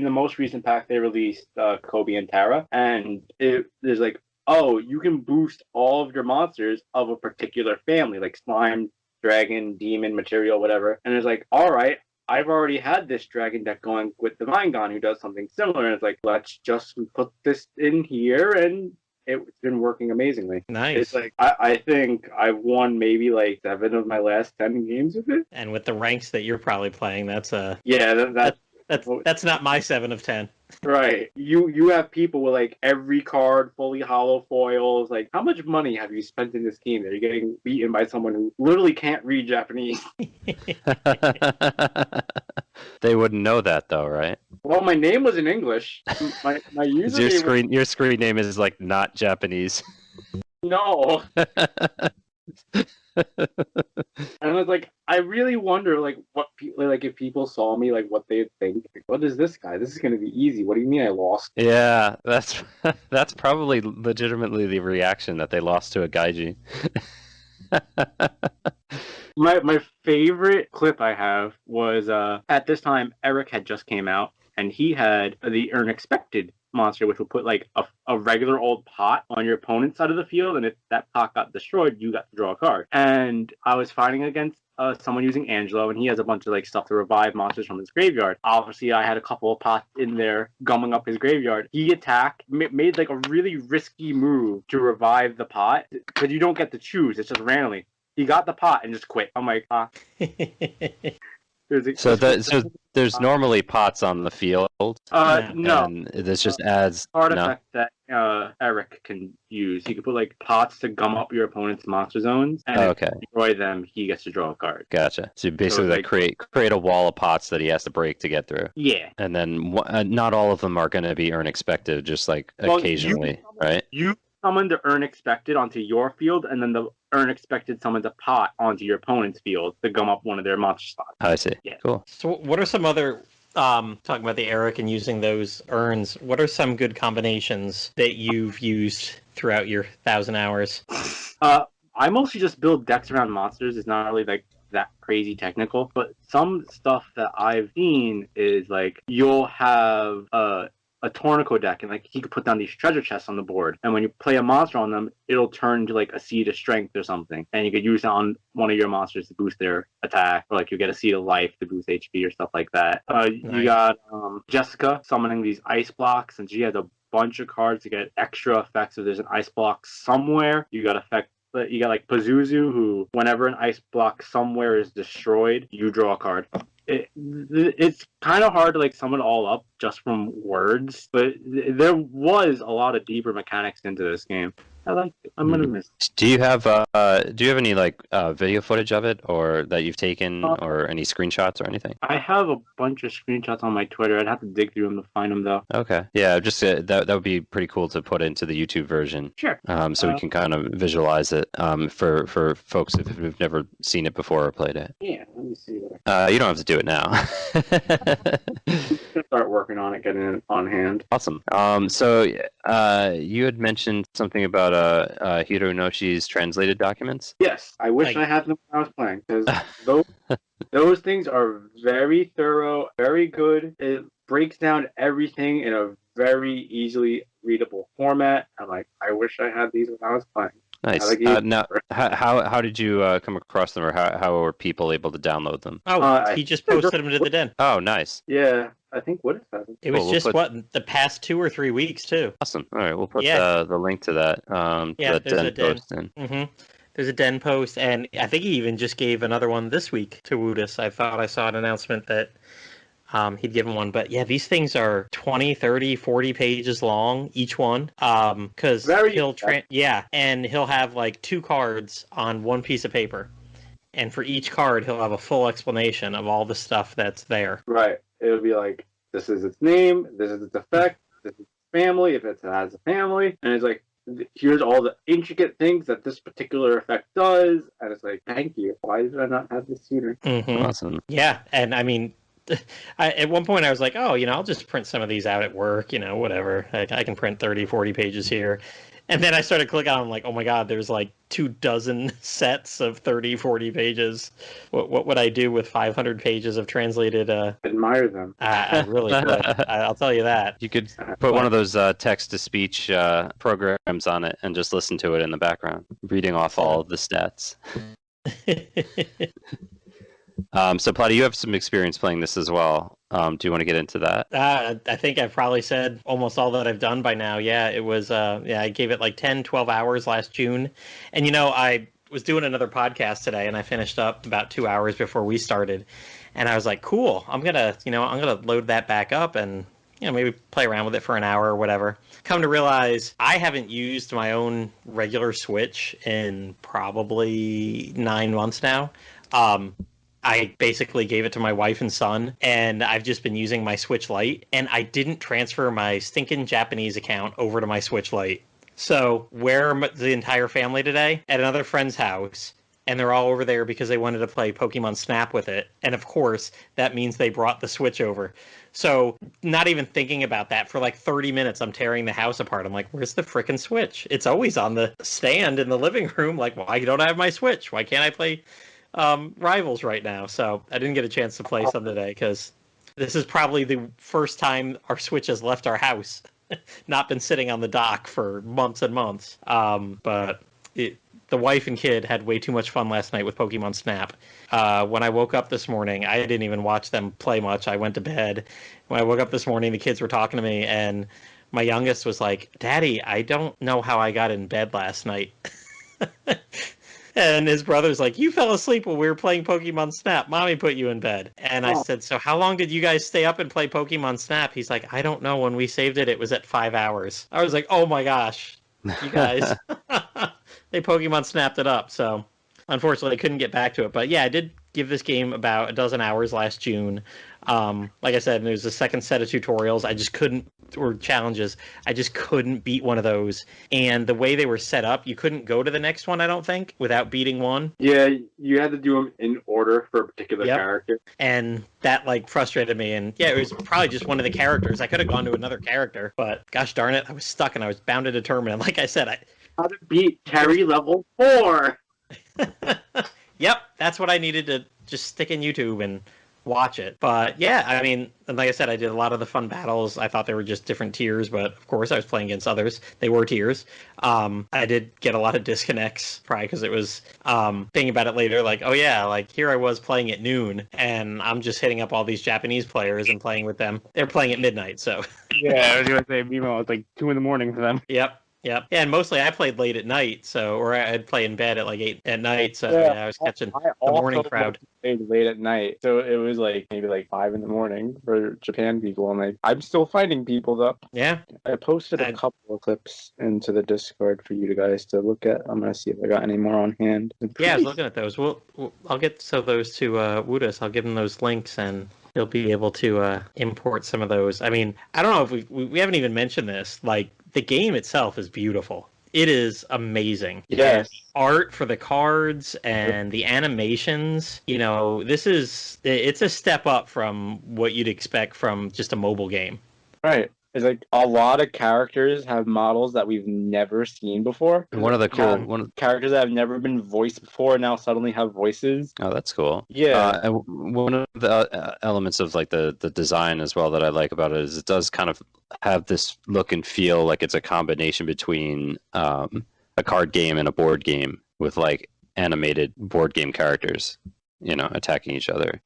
[SPEAKER 3] the most recent pack, they released Kobe and Tara, and there's like, oh, you can boost all of your monsters of a particular family, like slime, dragon, demon, material, whatever. And it's like, all right, I've already had this dragon deck going with the Vingon who does something similar. And it's like, let's just put this in here, and it's been working amazingly.
[SPEAKER 1] Nice.
[SPEAKER 3] It's like, I think I've won maybe like 7 of my last 10 games with it.
[SPEAKER 1] And with the ranks that you're probably playing, that's
[SPEAKER 3] yeah,
[SPEAKER 1] that's not my 7 of 10.
[SPEAKER 3] Right. You have people with like every card fully hollow foils. Like, how much money have you spent in this game that you're getting beaten by someone who literally can't read Japanese?
[SPEAKER 2] They wouldn't know that though, right?
[SPEAKER 3] Well, my name was in English. My username
[SPEAKER 2] your screen name is like not Japanese.
[SPEAKER 3] No. And I was like, I really wonder, like, what people, like, if people saw me, like, what they'd think. Like, what is this guy? This is going to be easy. What do you mean I lost?
[SPEAKER 2] Yeah, that's probably legitimately the reaction that they lost to a Gaiji.
[SPEAKER 3] My favorite clip I have was at this time Eric had just came out, and he had the Unexpected monster, which will put like a regular old pot on your opponent's side of the field, and if that pot got destroyed, you got to draw a card. And I was fighting against someone using Angelo, and he has a bunch of like stuff to revive monsters from his graveyard. Obviously, I had a couple of pots in there gumming up his graveyard. He attacked, made like a really risky move to revive the pot, because you don't get to choose; it's just randomly. He got the pot and just quit. I'm like,
[SPEAKER 2] So there's normally pots on the field.
[SPEAKER 3] No.
[SPEAKER 2] And this just adds
[SPEAKER 3] artifact that Eric can use. He can put like pots to gum up your opponent's monster zones, and if you destroy them, he gets to draw a card.
[SPEAKER 2] Gotcha. So basically, like create a wall of pots that he has to break to get through.
[SPEAKER 3] Yeah.
[SPEAKER 2] And then not all of them are going to be Unexpected, just like occasionally, right?
[SPEAKER 3] You summon the Unexpected onto your field, and then the Unexpected summons a pot onto your opponent's field to gum up one of their monster spots.
[SPEAKER 2] I see.
[SPEAKER 3] Yeah.
[SPEAKER 2] Cool.
[SPEAKER 1] So what are some other, talking about the Eric and using those urns, what are some good combinations that you've used throughout your 1,000 hours?
[SPEAKER 3] I mostly just build decks around monsters. It's not really like that crazy technical, but some stuff that I've seen is like you'll have a Tornico deck, and like he could put down these treasure chests on the board, and when you play a monster on them, it'll turn into like a seed of strength or something, and you could use it on one of your monsters to boost their attack, or like you get a seed of life to boost HP or stuff like that. Nice. You got Jessica summoning these ice blocks, and she has a bunch of cards to get extra effects. If there's an ice block somewhere, you got like Pazuzu, who whenever an ice block somewhere is destroyed, you draw a card. It's kind of hard to like sum it all up just from words, but there was a lot of deeper mechanics into this game. I like it. I'm gonna miss it.
[SPEAKER 2] Do you have any like video footage of it, or that you've taken, or any screenshots or anything?
[SPEAKER 3] I have a bunch of screenshots on my Twitter. I'd have to dig through them to find them, though.
[SPEAKER 2] Okay, yeah, just that would be pretty cool to put into the YouTube version.
[SPEAKER 3] Sure.
[SPEAKER 2] So we can kind of visualize it for folks who've never seen it before or played it.
[SPEAKER 3] Yeah, let me see. There.
[SPEAKER 2] You don't have to do it now.
[SPEAKER 3] Start working on it, getting it on hand.
[SPEAKER 2] Awesome. So you had mentioned something about Hironoshi's translated documents.
[SPEAKER 3] Yes, I wish I had them when I was playing, because those things are very thorough, very good. It breaks down everything in a very easily readable format. I wish I had these when I was playing.
[SPEAKER 2] Nice. Now, how did you come across them, or how were people able to download them?
[SPEAKER 1] Oh, he just posted them to the den.
[SPEAKER 2] Oh, nice.
[SPEAKER 3] Yeah, I think what is that?
[SPEAKER 1] It was just the past 2 or 3 weeks too.
[SPEAKER 2] Awesome. All right, we'll put the link to that.
[SPEAKER 1] Yeah,
[SPEAKER 2] there's a den post in.
[SPEAKER 1] Mm-hmm. There's a den post, and I think he even just gave another one this week to Woodus. I thought I saw an announcement that he'd given one, but yeah, these things are 20, 30, 40 pages long, each one. Because and he'll have like 2 cards on one piece of paper. And for each card, he'll have a full explanation of all the stuff that's there.
[SPEAKER 3] Right. It'll be like, this is its name, this is its effect, this is its family, if it has a family. And it's like, here's all the intricate things that this particular effect does. And it's like, thank you. Why did I not have this sooner?
[SPEAKER 1] Mm-hmm.
[SPEAKER 2] Awesome.
[SPEAKER 1] Yeah, and I mean, at one point I was like, oh, I'll just print some of these out at work, whatever. I can print 30, 40 pages here. And then I started clicking on, like, oh my God, there's like 24 sets of 30, 40 pages. What would I do with 500 pages of translated?
[SPEAKER 3] Admire them.
[SPEAKER 1] I really would. I'll tell you that.
[SPEAKER 2] You could put one of those text-to-speech programs on it and just listen to it in the background, reading off all of the stats. So, Platty, you have some experience playing this as well. Do you want to get into that?
[SPEAKER 1] I think I've probably said almost all that I've done by now. Yeah, it was, I gave it like 10, 12 hours last June. And, I was doing another podcast today, and I finished up about 2 hours before we started. And I was like, cool, I'm going to load that back up and, maybe play around with it for an hour or whatever. Come to realize I haven't used my own regular Switch in probably 9 months now. I basically gave it to my wife and son, and I've just been using my Switch Lite, and I didn't transfer my stinking Japanese account over to my Switch Lite. So where are the entire family today? At another friend's house, and they're all over there because they wanted to play Pokemon Snap with it. And of course, that means they brought the Switch over. So not even thinking about that, for like 30 minutes, I'm tearing the house apart. I'm like, where's the frickin' Switch? It's always on the stand in the living room. Like, why don't I have my Switch? Why can't I play Rivals right now? So I didn't get a chance to play some today because this is probably the first time our Switch has left our house, not been sitting on the dock for months and months. But the wife and kid had way too much fun last night with Pokemon Snap. When I woke up this morning, I didn't even watch them play much. I went to bed. When I woke up this morning, the kids were talking to me, and my youngest was like, Daddy, I don't know how I got in bed last night. And his brother's like, you fell asleep when we were playing Pokemon Snap. Mommy put you in bed. And I said, so how long did you guys stay up and play Pokemon Snap? He's like, I don't know. When we saved it, it was at 5 hours. I was like, oh my gosh, you guys. They Pokemon Snapped it up. So unfortunately, I couldn't get back to it. But yeah, I did give this game about a dozen hours last June. Like I said, there's a second set of tutorials. I just couldn't, or challenges. I just couldn't beat one of those. And the way they were set up, you couldn't go to the next one, I don't think, without beating one.
[SPEAKER 3] Yeah, you had to do them in order for a particular character.
[SPEAKER 1] And that, like, frustrated me. And yeah, it was probably just one of the characters. I could have gone to another character, but gosh darn it, I was stuck and I was bound and determined. And like I said,
[SPEAKER 3] how to beat Terry level 4.
[SPEAKER 1] Yep, that's what I needed to just stick in YouTube and watch it. But yeah, I mean, like I said, I did a lot of the fun battles. I thought they were just different tiers, but of course I was playing against others. They were tiers. I did get a lot of disconnects, probably because it was thinking about it later, like, oh yeah, like here I was playing at noon and I'm just hitting up all these Japanese players and playing with them. They're playing at midnight, so
[SPEAKER 3] yeah, I was gonna say, meanwhile, it's like 2 a.m. for them.
[SPEAKER 1] Yep. Yep. Yeah, and mostly I played late at night, or I'd play in bed at like 8 at night, so yeah, I was catching
[SPEAKER 3] I
[SPEAKER 1] the morning
[SPEAKER 3] also
[SPEAKER 1] crowd.
[SPEAKER 3] played late at night, so it was like maybe like 5 in the morning for Japan people, and like I'm still finding people though.
[SPEAKER 1] Yeah.
[SPEAKER 3] I posted a couple of clips into the Discord for you guys to look at. I'm gonna see if I got any more on hand.
[SPEAKER 1] Yeah, I was looking at those. I'll get those to Wudis. I'll give him those links, and he'll be able to import some of those. I mean, I don't know if we haven't even mentioned this. Like, the game itself is beautiful. It is amazing.
[SPEAKER 3] Yes.
[SPEAKER 1] Art for the cards and the animations. It's a step up from what you'd expect from just a mobile game.
[SPEAKER 3] Right. It's like a lot of characters have models that we've never seen before.
[SPEAKER 2] And one of the
[SPEAKER 3] characters that have never been voiced before now suddenly have voices.
[SPEAKER 2] Oh, that's cool.
[SPEAKER 3] Yeah.
[SPEAKER 2] And one of the elements of like the design as well that I like about it is it does kind of have this look and feel like it's a combination between a card game and a board game with like animated board game characters, attacking each other.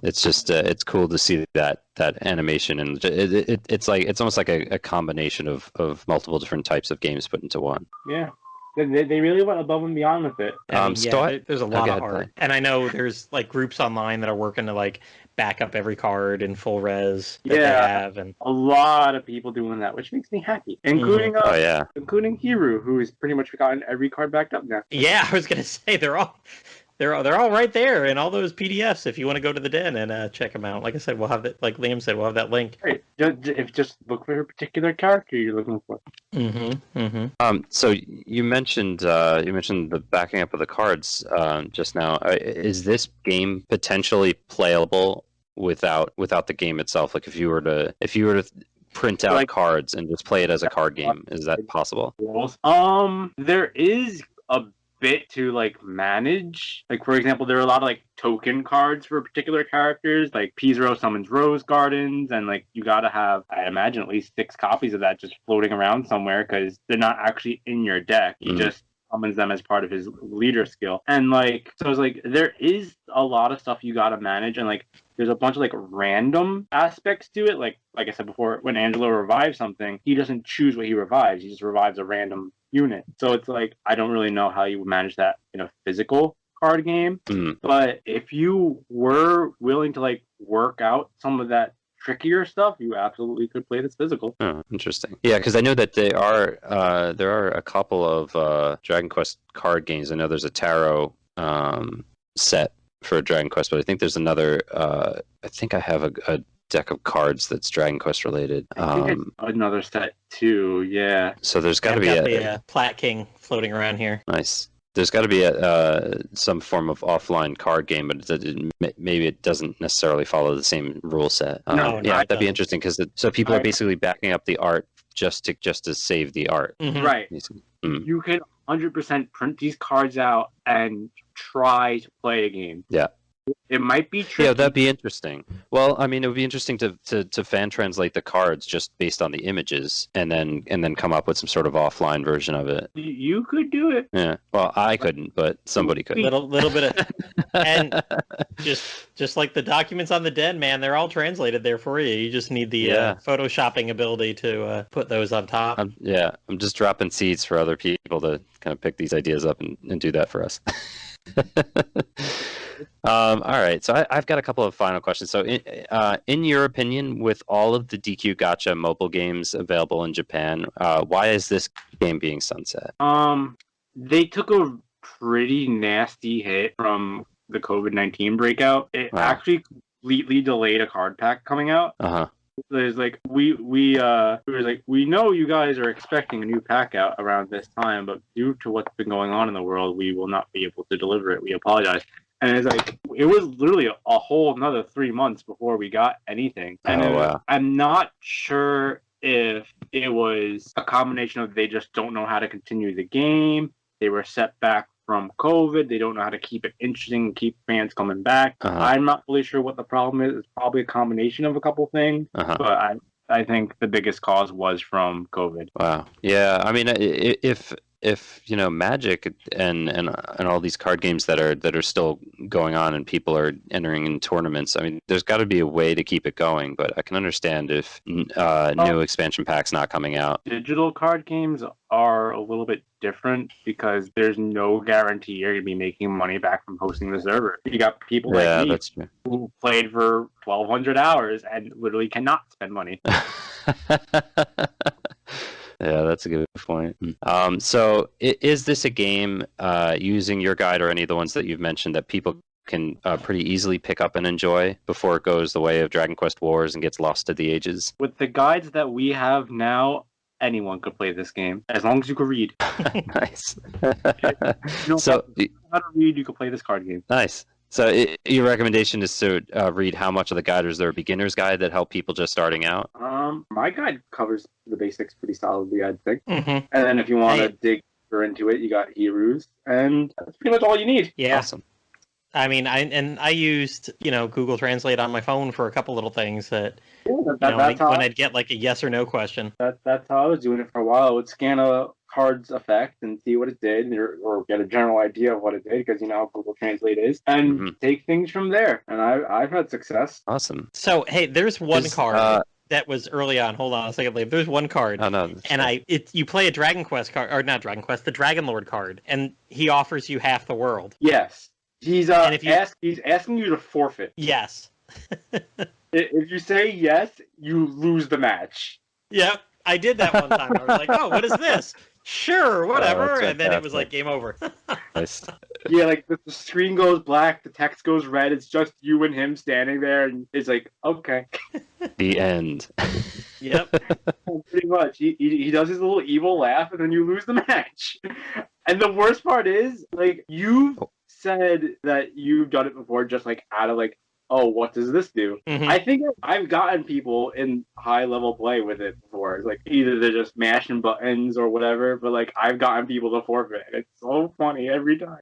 [SPEAKER 2] It's just it's cool to see that animation, and it's almost like a combination of multiple different types of games put into one.
[SPEAKER 3] Yeah. They really went above and beyond with it.
[SPEAKER 1] There's a lot of art, and I know there's like groups online that are working to like back up every card in full res that they have, and
[SPEAKER 3] a lot of people doing that, which makes me happy, including including Hiru, who has pretty much gotten every card backed up now.
[SPEAKER 1] Yeah, I was gonna say they're all right there in all those PDFs if you want to go to the den and check them out. Like I said, we'll have that. Like Liam said, we'll have that link.
[SPEAKER 3] Right. Just look for a particular character you're looking for.
[SPEAKER 2] So you mentioned the backing up of the cards just now. Is this game potentially playable without the game itself? Like if you were to print out cards and just play it as a card game, is that possible?
[SPEAKER 3] There is a bit to like manage. Like, for example, there are a lot of like token cards for particular characters, like Pizarro summons Rose Gardens, and like you gotta have, I imagine, at least 6 copies of that just floating around somewhere because they're not actually in your deck. You just summons them as part of his leader skill. And like, so it's like there is a lot of stuff you gotta manage, and like there's a bunch of like random aspects to it. Like I said before, when Angelo revives something, he doesn't choose what he revives. He just revives a random unit. So it's like, I don't really know how you would manage that in a physical card game. But if you were willing to like work out some of that trickier stuff, you absolutely could play this physical.
[SPEAKER 2] Oh, interesting. Yeah, because I know that there are a couple of Dragon Quest card games. I know there's a tarot set for Dragon Quest, but I think there's another. I think I have a deck of cards that's Dragon Quest related.
[SPEAKER 3] I think it's another set too. Yeah.
[SPEAKER 2] So there's got to be
[SPEAKER 1] a Plat King floating around here.
[SPEAKER 2] Nice. There's got to be some form of offline card game, but maybe it doesn't necessarily follow the same rule set. That'd be interesting because so people are basically backing up the art just to save the art.
[SPEAKER 3] Right. You can 100% print these cards out and try to play a game.
[SPEAKER 2] Yeah.
[SPEAKER 3] It might be tricky.
[SPEAKER 2] Yeah, that'd be interesting. Well, I mean, it would be interesting to fan translate the cards just based on the images, and then come up with some sort of offline version of it.
[SPEAKER 3] You could do it.
[SPEAKER 2] Yeah. Well, I couldn't, but somebody could.
[SPEAKER 1] Little bit of, and just like the documents on the den, man, they're all translated there for you. You just need the photoshopping ability to put those on top.
[SPEAKER 2] I'm just dropping seeds for other people to kind of pick these ideas up and do that for us. All right, so I've got a couple of final questions. So, in your opinion, with all of the DQ Gacha mobile games available in Japan, why is this game being sunset?
[SPEAKER 3] They took a pretty nasty hit from the COVID-19 breakout. It actually completely delayed a card pack coming out. There's like we know you guys are expecting a new pack out around this time, but due to what's been going on in the world, we will not be able to deliver it. We apologize. And it's like, it was literally a whole another 3 months before we got anything. And I'm not sure if it was a combination of they just don't know how to continue the game. They were set back from COVID. They don't know how to keep it interesting and keep fans coming back. I'm not really sure what the problem is. It's probably a combination of a couple things. But I think the biggest cause was from COVID.
[SPEAKER 2] Wow. Yeah. I mean, if if Magic and all these card games that are still going on and people are entering in tournaments, I mean, there's got to be a way to keep it going. But I can understand if new expansion packs not coming out.
[SPEAKER 3] Digital card games are a little bit different because there's no guarantee you're going to be making money back from hosting the server. You got people like me
[SPEAKER 2] that's true.
[SPEAKER 3] who played for 1,200 hours and literally cannot spend money.
[SPEAKER 2] Yeah, that's a good point. So is this a game, using your guide or any of the ones that you've mentioned, that people can pretty easily pick up and enjoy before it goes the way of Dragon Quest Wars and gets lost to the ages?
[SPEAKER 3] With the guides that we have now, anyone could play this game as long as you can read.
[SPEAKER 2] Nice.
[SPEAKER 3] So how to read, you can play this card game.
[SPEAKER 2] Nice. So your recommendation is to read how much of the guide, or is there a beginner's guide that help people just starting out?
[SPEAKER 3] My guide covers the basics pretty solidly, I'd think.
[SPEAKER 1] Mm-hmm.
[SPEAKER 3] And then if you want to dig deeper into it, you got Heroes, and that's pretty much all you need.
[SPEAKER 1] Yeah.
[SPEAKER 2] Awesome.
[SPEAKER 1] I mean, I used Google Translate on my phone for a couple little things that when I'd get like a yes or no question.
[SPEAKER 3] That's how I was doing it for a while. I would scan a card's effect and see what it did, or get a general idea of what it did, because you know how Google Translate is, and take things from there. And I've had success.
[SPEAKER 2] Awesome.
[SPEAKER 1] So hey, there's one card that was early on. Hold on a second, Liam. There's one card.
[SPEAKER 2] Oh no.
[SPEAKER 1] And you play a Dragon Quest card, or not Dragon Quest, the Dragon Lord card, and he offers you half the world.
[SPEAKER 3] Yes. He's he's asking you to forfeit.
[SPEAKER 1] Yes.
[SPEAKER 3] If you say yes, you lose the match.
[SPEAKER 1] Yep, I did that one time. I was like, "Oh, what is this? Sure, whatever," and then it was like game over.
[SPEAKER 2] Nice.
[SPEAKER 3] Yeah, like the screen goes black, the text goes red. It's just you and him standing there, and it's like, okay.
[SPEAKER 2] The end.
[SPEAKER 1] Yep.
[SPEAKER 3] Pretty much. He does his little evil laugh, and then you lose the match. And the worst part is, like, you've said that you've done it before, just like out of like, oh, what does this do?
[SPEAKER 1] Mm-hmm.
[SPEAKER 3] I think I've gotten people in high level play with it before. Like either they're just mashing buttons or whatever, but like I've gotten people to forfeit. It's so funny every time.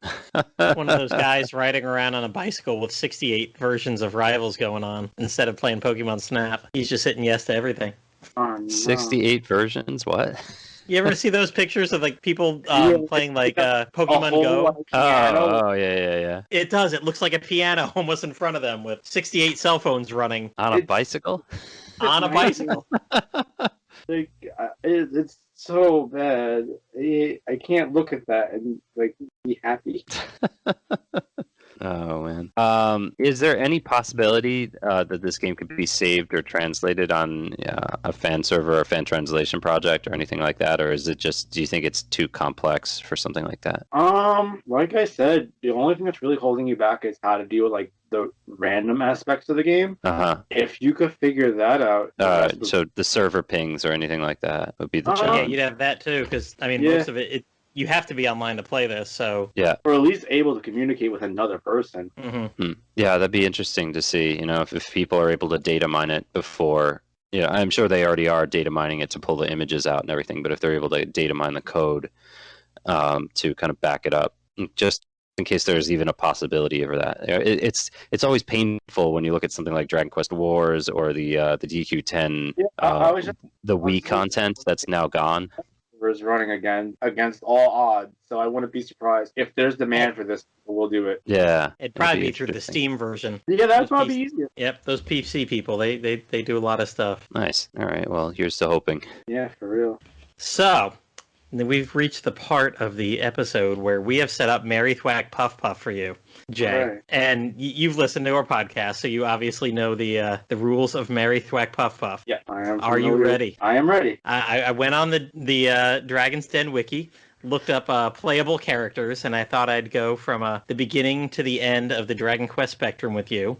[SPEAKER 1] One of those guys riding around on a bicycle with 68 versions of Rivals going on instead of playing Pokemon Snap. He's just hitting yes to everything.
[SPEAKER 3] Oh, no.
[SPEAKER 2] 68 versions? What?
[SPEAKER 1] You ever see those pictures of like people playing like Pokemon Go?
[SPEAKER 2] Oh, yeah.
[SPEAKER 1] It does. It looks like a piano almost in front of them with 68 cell phones running
[SPEAKER 2] On a bicycle?
[SPEAKER 1] on a bicycle.
[SPEAKER 3] Like it's so bad. I can't look at that and like be happy.
[SPEAKER 2] Oh man. Is there any possibility that this game could be saved or translated on a fan server or a fan translation project or anything like that, or is it just? Do you think it's too complex for something like that?
[SPEAKER 3] Like I said, the only thing that's really holding you back is how to deal with like the random aspects of the game. If you could figure that out,
[SPEAKER 2] so the server pings or anything like that would be the challenge.
[SPEAKER 1] Yeah, you'd have that too, because I mean, most of it you have to be online to play this, so
[SPEAKER 2] yeah,
[SPEAKER 3] or at least able to communicate with another person.
[SPEAKER 1] Mm-hmm.
[SPEAKER 2] Yeah, that'd be interesting to see. If people are able to data mine it before. Yeah, I'm sure they already are data mining it to pull the images out and everything. But if they're able to data mine the code to kind of back it up, just in case there's even a possibility of that, it's always painful when you look at something like Dragon Quest Wars or the DQ10, the Wii content that's now gone.
[SPEAKER 3] Is running again against all odds, so I wouldn't be surprised if there's demand for this. We'll do it.
[SPEAKER 2] Yeah,
[SPEAKER 1] it'd probably be through the Steam version.
[SPEAKER 3] Yeah, that's probably easier.
[SPEAKER 1] Yep, those PC people, they do a lot of stuff.
[SPEAKER 2] Nice. All right. Well, here's to hoping.
[SPEAKER 3] Yeah, for real.
[SPEAKER 1] So we've reached the part of the episode where we have set up Mary Thwack Puff Puff for you, Jay.
[SPEAKER 3] Right.
[SPEAKER 1] And you've listened to our podcast, so you obviously know the rules of Mary Thwack Puff Puff.
[SPEAKER 3] Yeah, I am.
[SPEAKER 1] Are you ready?
[SPEAKER 3] I am ready.
[SPEAKER 1] I went on the Dragon's Den wiki, looked up playable characters, and I thought I'd go from the beginning to the end of the Dragon Quest spectrum with you.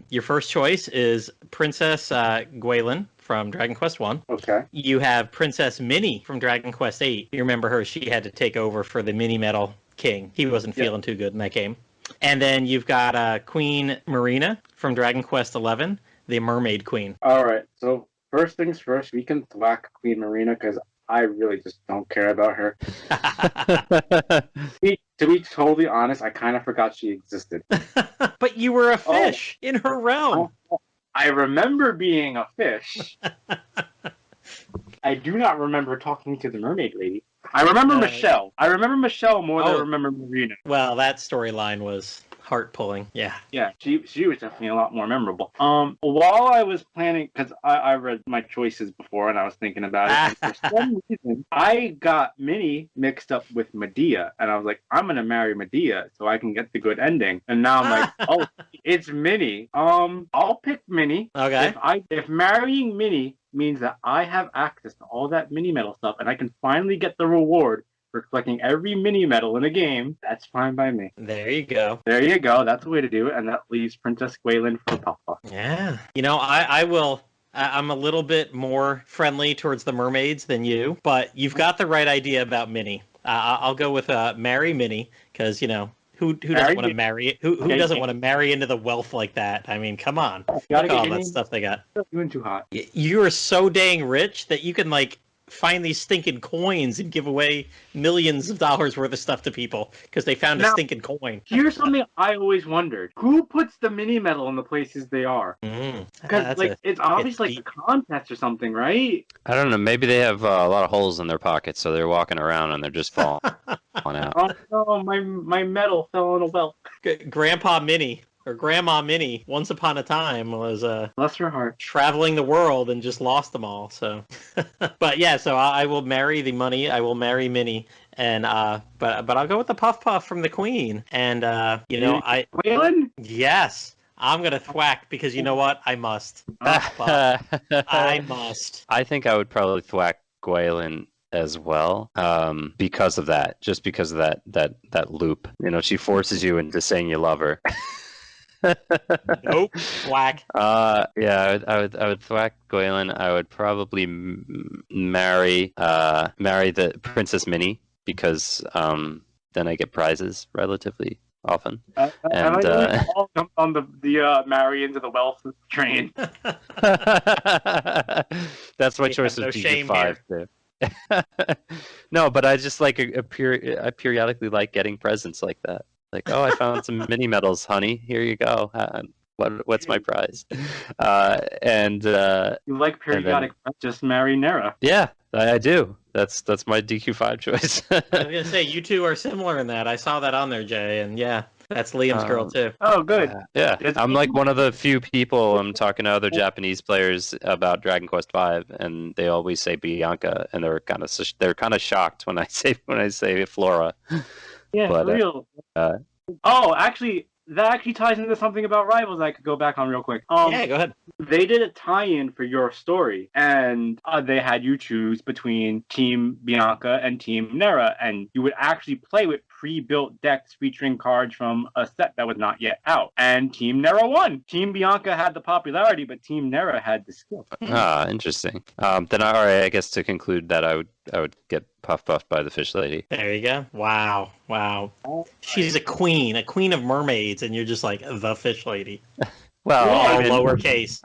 [SPEAKER 1] Your first choice is Princess Gwaelin from Dragon Quest 1.
[SPEAKER 3] Okay.
[SPEAKER 1] You have Princess Minnie from Dragon Quest 8. You remember her? She had to take over for the Mini Metal King. He wasn't feeling too good in that game. And then you've got Queen Marina from Dragon Quest 11, the Mermaid Queen.
[SPEAKER 3] All right. So first things first, we can thwack Queen Marina because I really just don't care about her. To be totally honest, I kind of forgot she existed.
[SPEAKER 1] But you were a fish in her realm.
[SPEAKER 3] I remember being a fish. I do not remember talking to the mermaid lady. I remember Michelle. I remember Michelle more than I
[SPEAKER 1] Oh.
[SPEAKER 3] remember Marina.
[SPEAKER 1] Well, that storyline was heart pulling. Yeah.
[SPEAKER 3] Yeah, she was definitely a lot more memorable. While I was planning, because I read my choices before and I was thinking about it, and for some reason I got Minnie mixed up with Medea, and I was like, I'm gonna marry Medea so I can get the good ending. And now I'm like, oh, it's Minnie. I'll pick Minnie.
[SPEAKER 1] Okay.
[SPEAKER 3] If marrying Minnie means that I have access to all that mini medal stuff and I can finally get the reward for collecting every mini medal in a game, that's fine by me.
[SPEAKER 1] There you go.
[SPEAKER 3] There you go. That's the way to do it, and that leaves Princess Gwaelin for Papa.
[SPEAKER 1] Yeah. You know, I will. I'm a little bit more friendly towards the mermaids than you, but you've got the right idea about Minnie. I'll go with marry Minnie because who doesn't want to marry? Who doesn't want to marry into the wealth like that? I mean, come on. Look at all that stuff they got.
[SPEAKER 3] Doing too hot.
[SPEAKER 1] You are so dang rich that you can find these stinking coins and give away millions of dollars worth of stuff to people because they found a stinking coin.
[SPEAKER 3] Here's something I always wondered: who puts the mini medal in the places they are? Because it's obviously like a contest or something, right?
[SPEAKER 2] I don't know. Maybe they have a lot of holes in their pockets, so they're walking around and they're just falling out.
[SPEAKER 3] Oh no, my medal fell in a well.
[SPEAKER 1] Grandpa Minnie. Or Grandma Minnie, once upon a time, was
[SPEAKER 3] bless her heart,
[SPEAKER 1] traveling the world and just lost them all. So, but yeah, so I will marry the money. I will marry Minnie, and but I'll go with the Puff Puff from the Queen. And
[SPEAKER 3] Gwaelin?
[SPEAKER 1] Yes, I'm gonna thwack because you know what? I must. I must.
[SPEAKER 2] I think I would probably thwack Gwaelin as well, because of that. Just because of that loop. She forces you into saying you love her.
[SPEAKER 1] Nope. Thwack.
[SPEAKER 2] Yeah, I would thwack Gwaelin. I would probably marry the Princess Minnie because then I get prizes relatively often.
[SPEAKER 3] And I all jumped on the marry into the wealth train.
[SPEAKER 2] That's my choice of GG5 too. No, but I just like I periodically like getting presents like that. Like, oh, I found some mini medals, honey. Here you go. What's my prize?
[SPEAKER 3] You like periodic? Just marry Nera.
[SPEAKER 2] Yeah, I do. That's my DQ5 choice.
[SPEAKER 1] I was gonna say you two are similar in that. I saw that on there, Jay, and yeah, that's Liam's girl too.
[SPEAKER 3] Oh, good.
[SPEAKER 2] Yeah, I'm like one of the few people. I'm talking to other Japanese players about Dragon Quest V, and they always say Bianca, and they're kind of shocked when I say Flora.
[SPEAKER 3] Yeah, but, real. Actually, that actually ties into something about Rivals I could go back on real quick.
[SPEAKER 1] Yeah, go ahead.
[SPEAKER 3] They did a tie-in for your story, and they had you choose between Team Bianca and Team Nera, and you would actually play with pre-built decks featuring cards from a set that was not yet out. And Team Nera won. Team Bianca had the popularity, but Team Nera had the skill.
[SPEAKER 2] Interesting. Then, all right, I guess to conclude that I would get puffed by the fish lady.
[SPEAKER 1] There you go. Wow. She's a queen of mermaids, and you're just like the fish lady.
[SPEAKER 2] Well,
[SPEAKER 1] lowercase.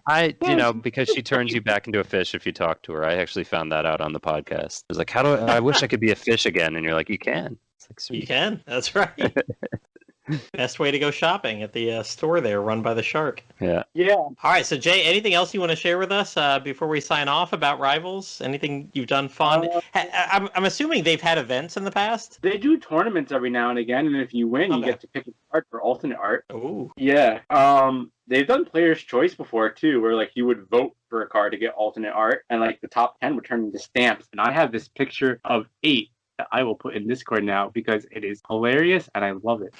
[SPEAKER 2] Because she turns you back into a fish if you talk to her. I actually found that out on the podcast. It was like, I wish I could be a fish again, and you're like, you can. It's like, sweet.
[SPEAKER 1] You can. That's right. Best way to go shopping at the store there, run by the shark.
[SPEAKER 2] Yeah.
[SPEAKER 1] All right. So, Jay, anything else you want to share with us before we sign off about Rivals? Anything you've done fun? I'm assuming they've had events in the past.
[SPEAKER 3] They do tournaments every now and again, and if you win, you get to pick a card for alternate art.
[SPEAKER 1] Ooh.
[SPEAKER 3] Yeah. They've done Player's Choice before too, where you would vote for a card to get alternate art, and the top 10 would turn into stamps. And I have this picture of 8 that I will put in Discord now because it is hilarious and I love it.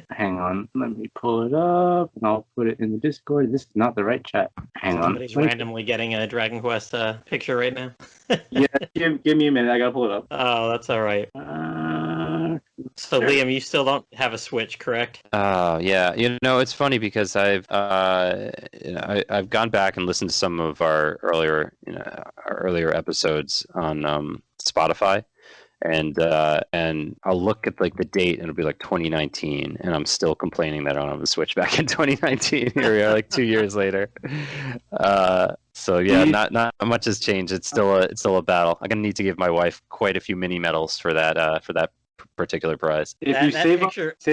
[SPEAKER 3] Hang on, let me pull it up and I'll put it in the Discord. This is not the right chat. Hang on.
[SPEAKER 1] Somebody's randomly getting a Dragon Quest picture right now.
[SPEAKER 3] Yeah, give me a minute. I gotta pull it up.
[SPEAKER 1] Oh, that's all right. So Liam, you still don't have a Switch, correct?
[SPEAKER 2] Oh, yeah. It's funny because I've gone back and listened to some of our earlier episodes on Spotify. And I'll look at the date and it'll be 2019, and I'm still complaining that I don't have a Switch back in 2019. Here we are, 2 years later. So yeah, not much has changed. It's still a battle. I'm gonna need to give my wife quite a few mini medals for that particular prize.
[SPEAKER 3] If you save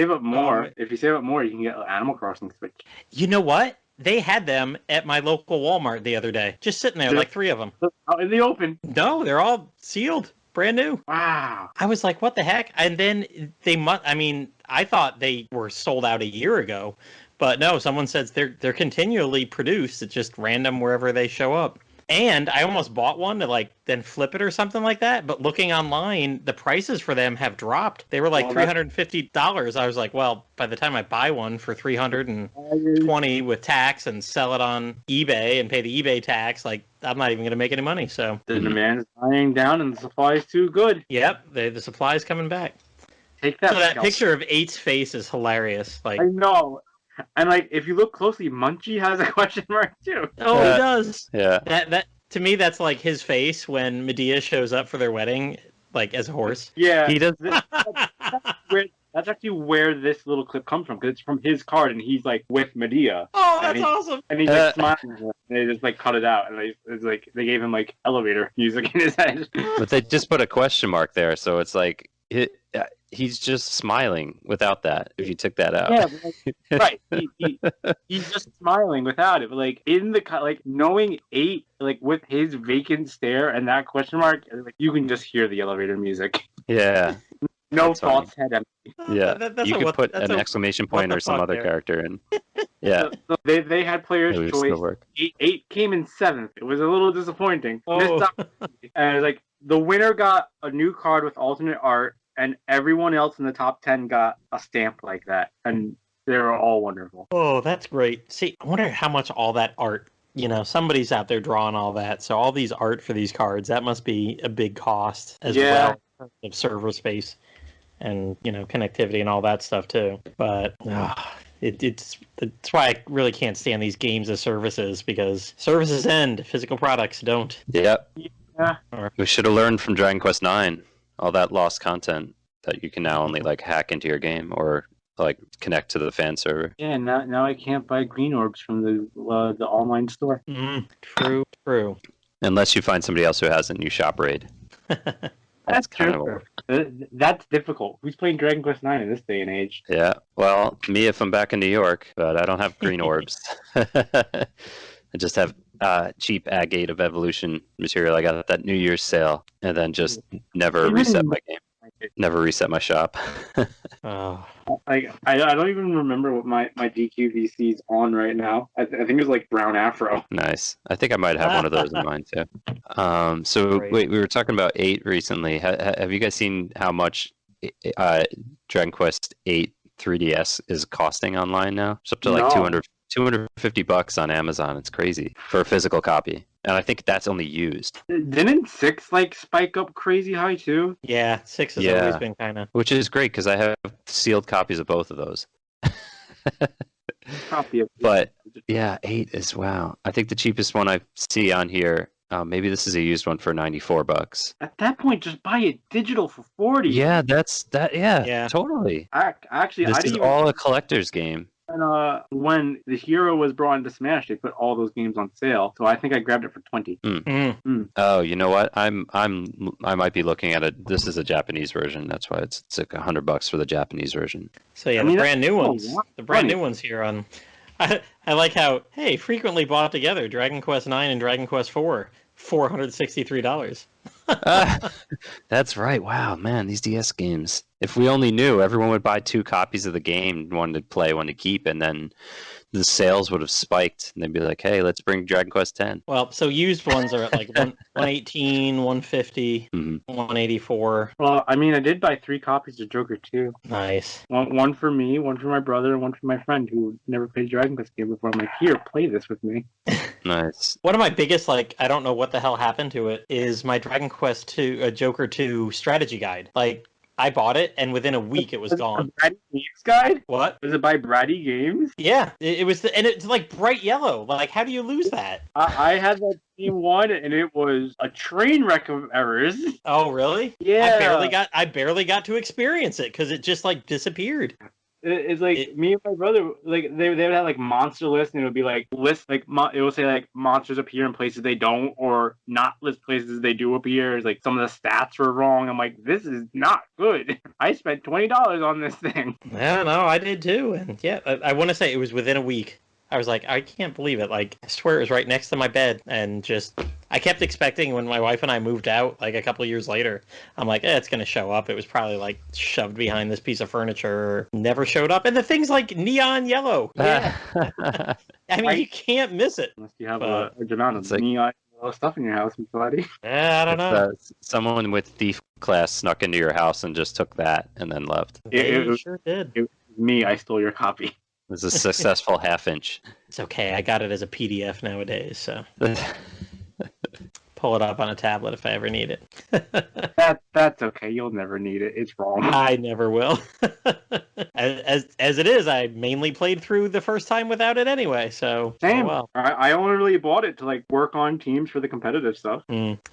[SPEAKER 3] up more, you can get an Animal Crossing Switch.
[SPEAKER 1] You know what? They had them at my local Walmart the other day, just sitting there, 3 of them.
[SPEAKER 3] Out in the open.
[SPEAKER 1] No, they're all sealed. brand new.
[SPEAKER 3] Wow.
[SPEAKER 1] I was like, what the heck? And then I thought they were sold out a year ago, but no, someone says they're continually produced. It's just random wherever they show up. And I almost bought one to like then flip it or something like that. But looking online, the prices for them have dropped. They were like $350. I was like, well, by the time I buy one for $320 with tax and sell it on eBay and pay the eBay tax, like I'm not even going to make any money. So
[SPEAKER 3] the demand's dying down and the supply is too good.
[SPEAKER 1] Yep, the supply is coming back.
[SPEAKER 3] Take that.
[SPEAKER 1] So that picture of 8's face is hilarious. Like
[SPEAKER 3] I know. And like, if you look closely, Munchie has a question mark too.
[SPEAKER 1] Oh, he does.
[SPEAKER 2] Yeah.
[SPEAKER 1] That to me, that's like his face when Medea shows up for their wedding, like as a horse.
[SPEAKER 3] Yeah,
[SPEAKER 2] he does.
[SPEAKER 3] That's actually where this little clip comes from, because it's from his card, and he's like with Medea.
[SPEAKER 1] Oh, that's awesome!
[SPEAKER 3] And he's like smiling, and they just like cut it out, and they gave him like elevator music in his head.
[SPEAKER 2] But they just put a question mark there, so it's like he's just smiling without that. If you took that out,
[SPEAKER 3] yeah, right. He's just smiling without it. But like in the like knowing 8, like with his vacant stare and that question mark, like you can just hear the elevator music.
[SPEAKER 2] Yeah.
[SPEAKER 3] No thoughts had empty.
[SPEAKER 2] Yeah, you could put an exclamation point or some other character in. Yeah.
[SPEAKER 3] So they had player's choice. 8 came in 7th. It was a little disappointing.
[SPEAKER 1] Oh.
[SPEAKER 3] And it was like the winner got a new card with alternate art, and everyone else in the top 10 got a stamp like that, and they were all wonderful.
[SPEAKER 1] Oh, that's great. See, I wonder how much all that art, somebody's out there drawing all that. So all these art for these cards, that must be a big cost as well of server space and, connectivity and all that stuff too. But it's why I really can't stand these games as services, because services end, physical products don't.
[SPEAKER 2] Yep.
[SPEAKER 3] Yeah.
[SPEAKER 2] We should have learned from Dragon Quest IX. All that lost content that you can now only like hack into your game or like connect to the fan server.
[SPEAKER 3] Yeah, now I can't buy green orbs from the online store.
[SPEAKER 1] True.
[SPEAKER 2] Unless you find somebody else who has it and you shop raid.
[SPEAKER 3] That's kind of that's difficult. Who's playing Dragon Quest IX in this day and age?
[SPEAKER 2] Yeah, well, me if I'm back in New York, but I don't have green orbs. I just have cheap agate of evolution material. I got at that New Year's sale, and then just never reset my game. Never reset my shop.
[SPEAKER 3] I don't even remember what my DQVC is on right now. I think it's like Brown Afro.
[SPEAKER 2] Nice. I think I might have one of those in mind too. So
[SPEAKER 1] Great.
[SPEAKER 2] wait, we were talking about 8 recently. Have you guys seen how much Dragon Quest 8 3DS is costing online now? It's up to like $250 on Amazon. It's crazy for a physical copy. And I think that's only used.
[SPEAKER 3] Didn't 6 like spike up crazy high too?
[SPEAKER 1] Yeah, 6 has always been kind of.
[SPEAKER 2] Which is great because I have sealed copies of both of those. But yeah, 8 is wow. I think the cheapest one I see on here. Maybe this is a used one for $94.
[SPEAKER 3] At that point, just buy it digital for $40.
[SPEAKER 2] Yeah, Yeah, totally.
[SPEAKER 3] Actually,
[SPEAKER 2] this is all a collector's game.
[SPEAKER 3] And when the Hero was brought into Smash, they put all those games on sale. So I think I grabbed it for $20.
[SPEAKER 2] Oh, you know what? I might be looking at it. This is a Japanese version. That's why it's like $100 for the Japanese version.
[SPEAKER 1] So yeah, the brand new ones. The brand new ones here on. I like how frequently bought together Dragon Quest 9 and Dragon Quest 4, $463.
[SPEAKER 2] That's right. Wow, man, these DS games. If we only knew, everyone would buy 2 copies of the game, one to play, one to keep, and then the sales would have spiked, and they'd be like, "Hey, let's bring Dragon Quest 10."
[SPEAKER 1] Well, so used ones are at like 118, 150, 184.
[SPEAKER 3] Well, I mean, I did buy 3 copies of Joker 2.
[SPEAKER 1] Nice.
[SPEAKER 3] One for me, one for my brother, and one for my friend who never played Dragon Quest game before. I'm like, here, play this with me.
[SPEAKER 2] Nice.
[SPEAKER 1] One of my biggest, I don't know what the hell happened to it, is my Dragon Quest 2, Joker 2 strategy guide. I bought it, and within a week it was gone.
[SPEAKER 3] Bratty Games guide?
[SPEAKER 1] What?
[SPEAKER 3] Was it by Bratty Games?
[SPEAKER 1] Yeah, it was, and it's like bright yellow. How do you lose that?
[SPEAKER 3] I had that same one, and it was a train wreck of errors.
[SPEAKER 1] Oh, really?
[SPEAKER 3] Yeah.
[SPEAKER 1] I barely got to experience it because it just disappeared.
[SPEAKER 3] It's like me and my brother, they would have monster lists, and it would be it will say monsters appear in places they don't, or not list places they do appear. It's some of the stats were wrong. I'm like, this is not good. I spent $20 on this thing.
[SPEAKER 1] Yeah, no, I did too, and yeah, I want to say it was within a week. I was like, I can't believe it. Like, I swear it was right next to my bed, and just I kept expecting when my wife and I moved out, like a couple of years later, I'm like, it's gonna show up. It was probably like shoved behind this piece of furniture. Never showed up, and the thing's like neon yellow. Yeah, I mean, you can't miss it.
[SPEAKER 3] Unless you have
[SPEAKER 1] But
[SPEAKER 3] a amount of
[SPEAKER 2] like-
[SPEAKER 3] neon stuff in your house, Platty.
[SPEAKER 1] I don't know.
[SPEAKER 2] Someone with thief class snuck into your house and just took that and then left.
[SPEAKER 1] They sure did.
[SPEAKER 3] It was me. I stole your copy.
[SPEAKER 2] It was a successful half-inch.
[SPEAKER 1] It's okay. I got it as a PDF nowadays, so pull it up on a tablet if I ever need it.
[SPEAKER 3] That's okay. You'll never need it. It's wrong.
[SPEAKER 1] I never will. as it is, I mainly played through the first time without it anyway. So
[SPEAKER 3] Same.
[SPEAKER 1] Oh, well.
[SPEAKER 3] I only really bought it to like work on teams for the competitive stuff.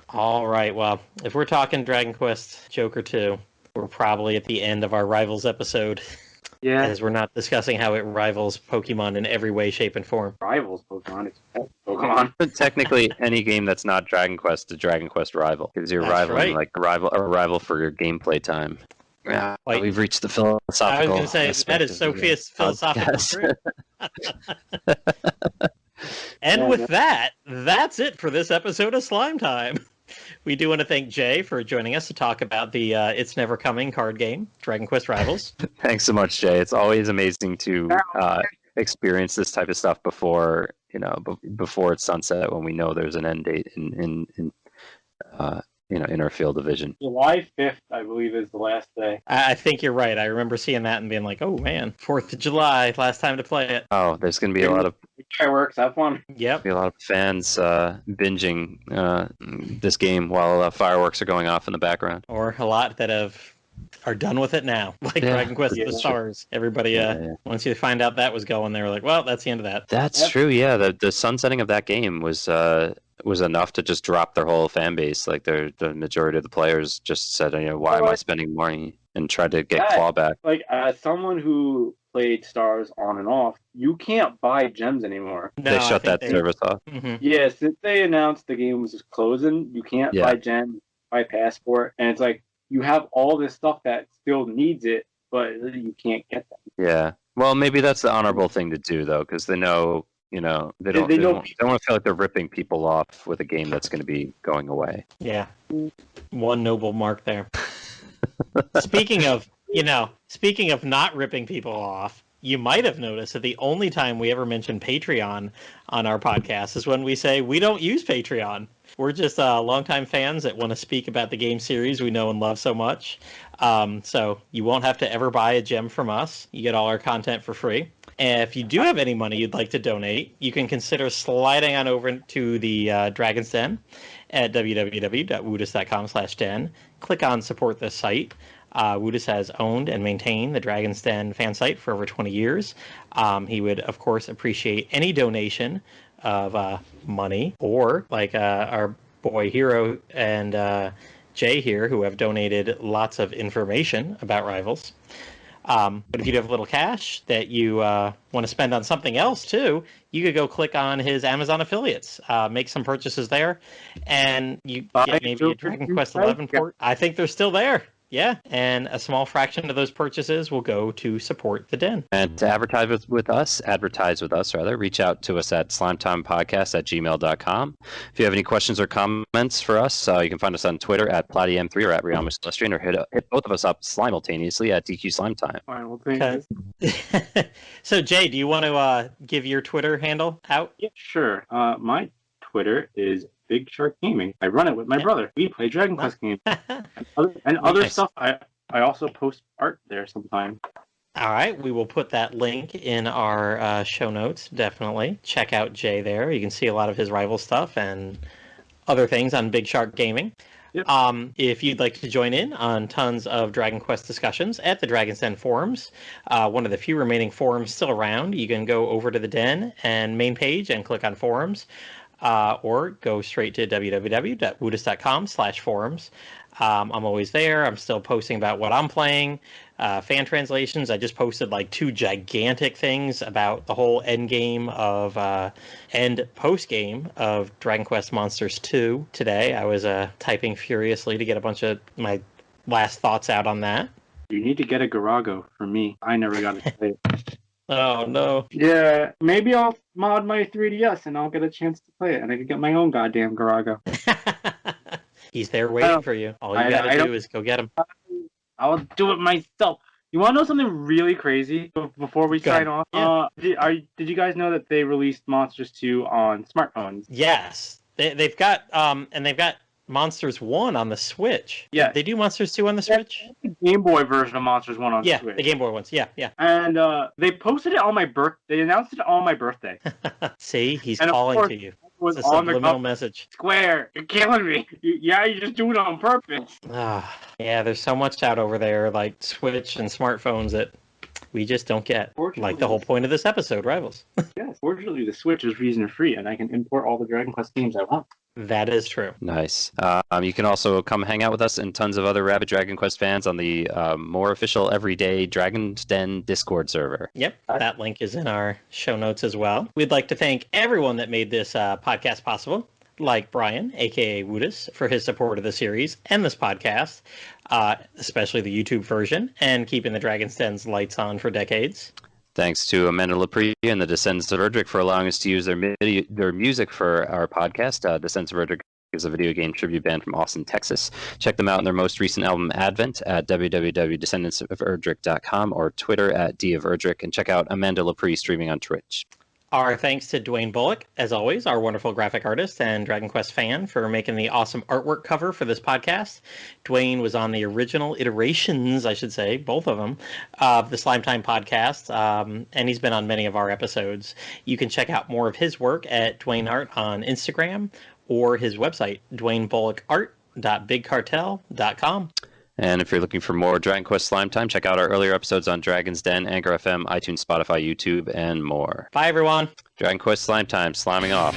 [SPEAKER 1] All right. Well, if we're talking Dragon Quest Joker 2, we're probably at the end of our Rivals episode.
[SPEAKER 3] Yeah.
[SPEAKER 1] As we're not discussing how it rivals Pokemon in every way, shape, and form.
[SPEAKER 3] Rivals Pokemon. It's Pokemon.
[SPEAKER 2] But technically, any game that's not Dragon Quest is Dragon Quest rival because you're
[SPEAKER 1] That's
[SPEAKER 2] rivaling
[SPEAKER 1] right.
[SPEAKER 2] like a rival for your gameplay time. Yeah,
[SPEAKER 1] Like-
[SPEAKER 2] we've reached the philosophical.
[SPEAKER 1] I was going to say,
[SPEAKER 2] aspect
[SPEAKER 1] that is
[SPEAKER 2] of
[SPEAKER 1] Sophia's
[SPEAKER 2] the
[SPEAKER 1] philosophical
[SPEAKER 2] podcast.
[SPEAKER 1] truth. And with that, that's it for this episode of Slime Time. We do want to thank Jay for joining us to talk about the It's Never Coming card game, Dragon Quest Rivals.
[SPEAKER 2] Thanks so much, Jay. It's always amazing to experience this type of stuff before before it's sunset when we know there's an end date in our field of vision.
[SPEAKER 3] July 5th, I believe, is the last day.
[SPEAKER 1] I think you're right. I remember seeing that and being like, oh man, 4th of July, last time to play it.
[SPEAKER 2] Oh, there's going to be a lot of
[SPEAKER 3] Fireworks, have fun.
[SPEAKER 1] Yep.
[SPEAKER 2] fans binging this game while fireworks are going off in the background.
[SPEAKER 1] Or a lot that are done with it now, like
[SPEAKER 2] Yeah.
[SPEAKER 1] Dragon Quest
[SPEAKER 3] Yeah.
[SPEAKER 1] of the Stars. Everybody,
[SPEAKER 2] Yeah.
[SPEAKER 1] once you find out that was going, they were like, well, that's the end of that.
[SPEAKER 2] That's
[SPEAKER 3] Yep.
[SPEAKER 2] true. Yeah, the sunsetting of that game was enough to just drop their whole fan base. Like the majority of the players just said, why am I spending money, and tried to get
[SPEAKER 3] Yeah.
[SPEAKER 2] clawback.
[SPEAKER 3] Like, as someone who played Stars on and off, you can't buy gems anymore.
[SPEAKER 1] No,
[SPEAKER 2] They
[SPEAKER 1] I
[SPEAKER 2] shut
[SPEAKER 1] think
[SPEAKER 2] that service off.
[SPEAKER 1] Mhm.
[SPEAKER 3] Yeah, since they announced the game was closing, you can't
[SPEAKER 2] Yeah.
[SPEAKER 3] buy gems, buy passport, and it's like you have all this stuff that still needs it, but you can't get them.
[SPEAKER 2] Yeah. Well, maybe that's the honorable thing to do though, because they know, they don't
[SPEAKER 3] They
[SPEAKER 2] they
[SPEAKER 3] know
[SPEAKER 2] don't want to feel like they're ripping people off with a game that's going to be going away.
[SPEAKER 1] Yeah. One noble mark there. Speaking of not ripping people off, you might have noticed that the only time we ever mention Patreon on our podcast is when we say we don't use Patreon. We're just longtime fans that want to speak about the game series we know and love so much. So you won't have to ever buy a gem from us. You get all our content for free. And if you do have any money you'd like to donate, you can consider sliding on over to the Dragon's Den at www.woodus.com/den. Click on support this site. Woodus has owned and maintained the Dragon's Den fan site for over 20 years. He would, of course, appreciate any donation of money, or like our boy Hero and Jay here, who have donated lots of information about Rivals. But if you have a little cash that you want to spend on something else too, you could go click on his Amazon affiliates, make some purchases there, and you get maybe a Dragon Quest XI port. I think they're still there. Yeah, and a small fraction of those purchases will go to support the Den.
[SPEAKER 2] And to advertise with us, reach out to us at slimetimepodcast@gmail.com. If you have any questions or comments for us, you can find us on Twitter at Platty3 or at reminisces, or hit both of us up simultaneously at DQ Slimetime.
[SPEAKER 3] Fine, well, thank
[SPEAKER 1] Okay.
[SPEAKER 3] you.
[SPEAKER 1] So, Jay, do you want to give your Twitter handle out?
[SPEAKER 3] Yeah, sure. My Twitter is Big Shark Gaming. I run it with my brother. We play Dragon Quest games and other
[SPEAKER 1] Nice.
[SPEAKER 3] stuff. I also post art there sometimes.
[SPEAKER 1] All right, we will put that link in our show notes, definitely. Check out Jay there. You can see a lot of his rival stuff and other things on Big Shark Gaming.
[SPEAKER 3] Yep.
[SPEAKER 1] If you'd like to join in on tons of Dragon Quest discussions at the Dragon's Den forums, one of the few remaining forums still around, you can go over to the Den and main page and click on forums, or go straight to www.woodus.com/forums. I'm always there. I'm still posting about what I'm playing, fan translations. I just posted like 2 gigantic things about the whole end game of end post game of Dragon Quest Monsters 2 today. I was typing furiously to get a bunch of my last thoughts out on that.
[SPEAKER 3] You need to get a Garago for me. I never got to play it.
[SPEAKER 1] Oh no.
[SPEAKER 3] Yeah, maybe I'll mod my 3DS and I'll get a chance to play it, and I can get my own goddamn Garago.
[SPEAKER 1] He's there waiting for you. All you gotta
[SPEAKER 3] I
[SPEAKER 1] do
[SPEAKER 3] don't-
[SPEAKER 1] is go get him.
[SPEAKER 3] I'll do it myself. You want to know something really crazy before we
[SPEAKER 1] Go ahead.
[SPEAKER 3] sign off?
[SPEAKER 1] Yeah.
[SPEAKER 3] Did you guys know that they released Monsters 2 on smartphones?
[SPEAKER 1] Yes. They've got and they've got Monsters 1 on the Switch.
[SPEAKER 3] Yeah.
[SPEAKER 1] Did they do Monsters 2 on the Switch?
[SPEAKER 3] The Game Boy version of Monsters 1 on
[SPEAKER 1] Yeah,
[SPEAKER 3] Switch.
[SPEAKER 1] the Game Boy ones. Yeah, yeah.
[SPEAKER 3] And they posted it on my They announced it on my birthday.
[SPEAKER 1] See, he's
[SPEAKER 3] And of
[SPEAKER 1] calling
[SPEAKER 3] course,
[SPEAKER 1] to you.
[SPEAKER 3] It was
[SPEAKER 1] It's a
[SPEAKER 3] on the
[SPEAKER 1] subliminal
[SPEAKER 3] cover.
[SPEAKER 1] message.
[SPEAKER 3] Square, you're killing me. You just do it on purpose.
[SPEAKER 1] Yeah, there's so much out over there, like Switch and smartphones, that we just don't get. Like the whole point of this episode, Rivals.
[SPEAKER 3] Yes, fortunately the Switch is reason free, and I can import all the Dragon Quest games I want.
[SPEAKER 1] That is true.
[SPEAKER 2] Nice. You can also come hang out with us and tons of other rabid Dragon Quest fans on the more official everyday Dragon's Den Discord server.
[SPEAKER 1] Yep, that link is in our show notes as well. We'd like to thank everyone that made this podcast possible, like Brian, aka Woodus, for his support of the series and this podcast, especially the YouTube version, and keeping the Dragon's Den's lights on for decades.
[SPEAKER 2] Thanks to Amanda Lepre and the Descendants of Erdrick for allowing us to use their music for our podcast. Descendants of Erdrick is a video game tribute band from Austin, Texas. Check them out in their most recent album, Advent, at www.descendantsoferdrick.com or Twitter at @doferdrick, and check out Amanda Lepre streaming on Twitch.
[SPEAKER 1] Our thanks to Dwayne Bullock, as always, our wonderful graphic artist and Dragon Quest fan, for making the awesome artwork cover for this podcast. Dwayne was on the original iterations, I should say, both of them, of the Slime Time podcast, and he's been on many of our episodes. You can check out more of his work at Dwayne Art on Instagram or his website, dwayneBullockart.bigcartel.com.
[SPEAKER 2] And if you're looking for more Dragon Quest Slime Time, check out our earlier episodes on Dragon's Den, Anchor FM, iTunes, Spotify, YouTube, and more.
[SPEAKER 1] Bye, everyone.
[SPEAKER 2] Dragon Quest Slime Time, sliming off.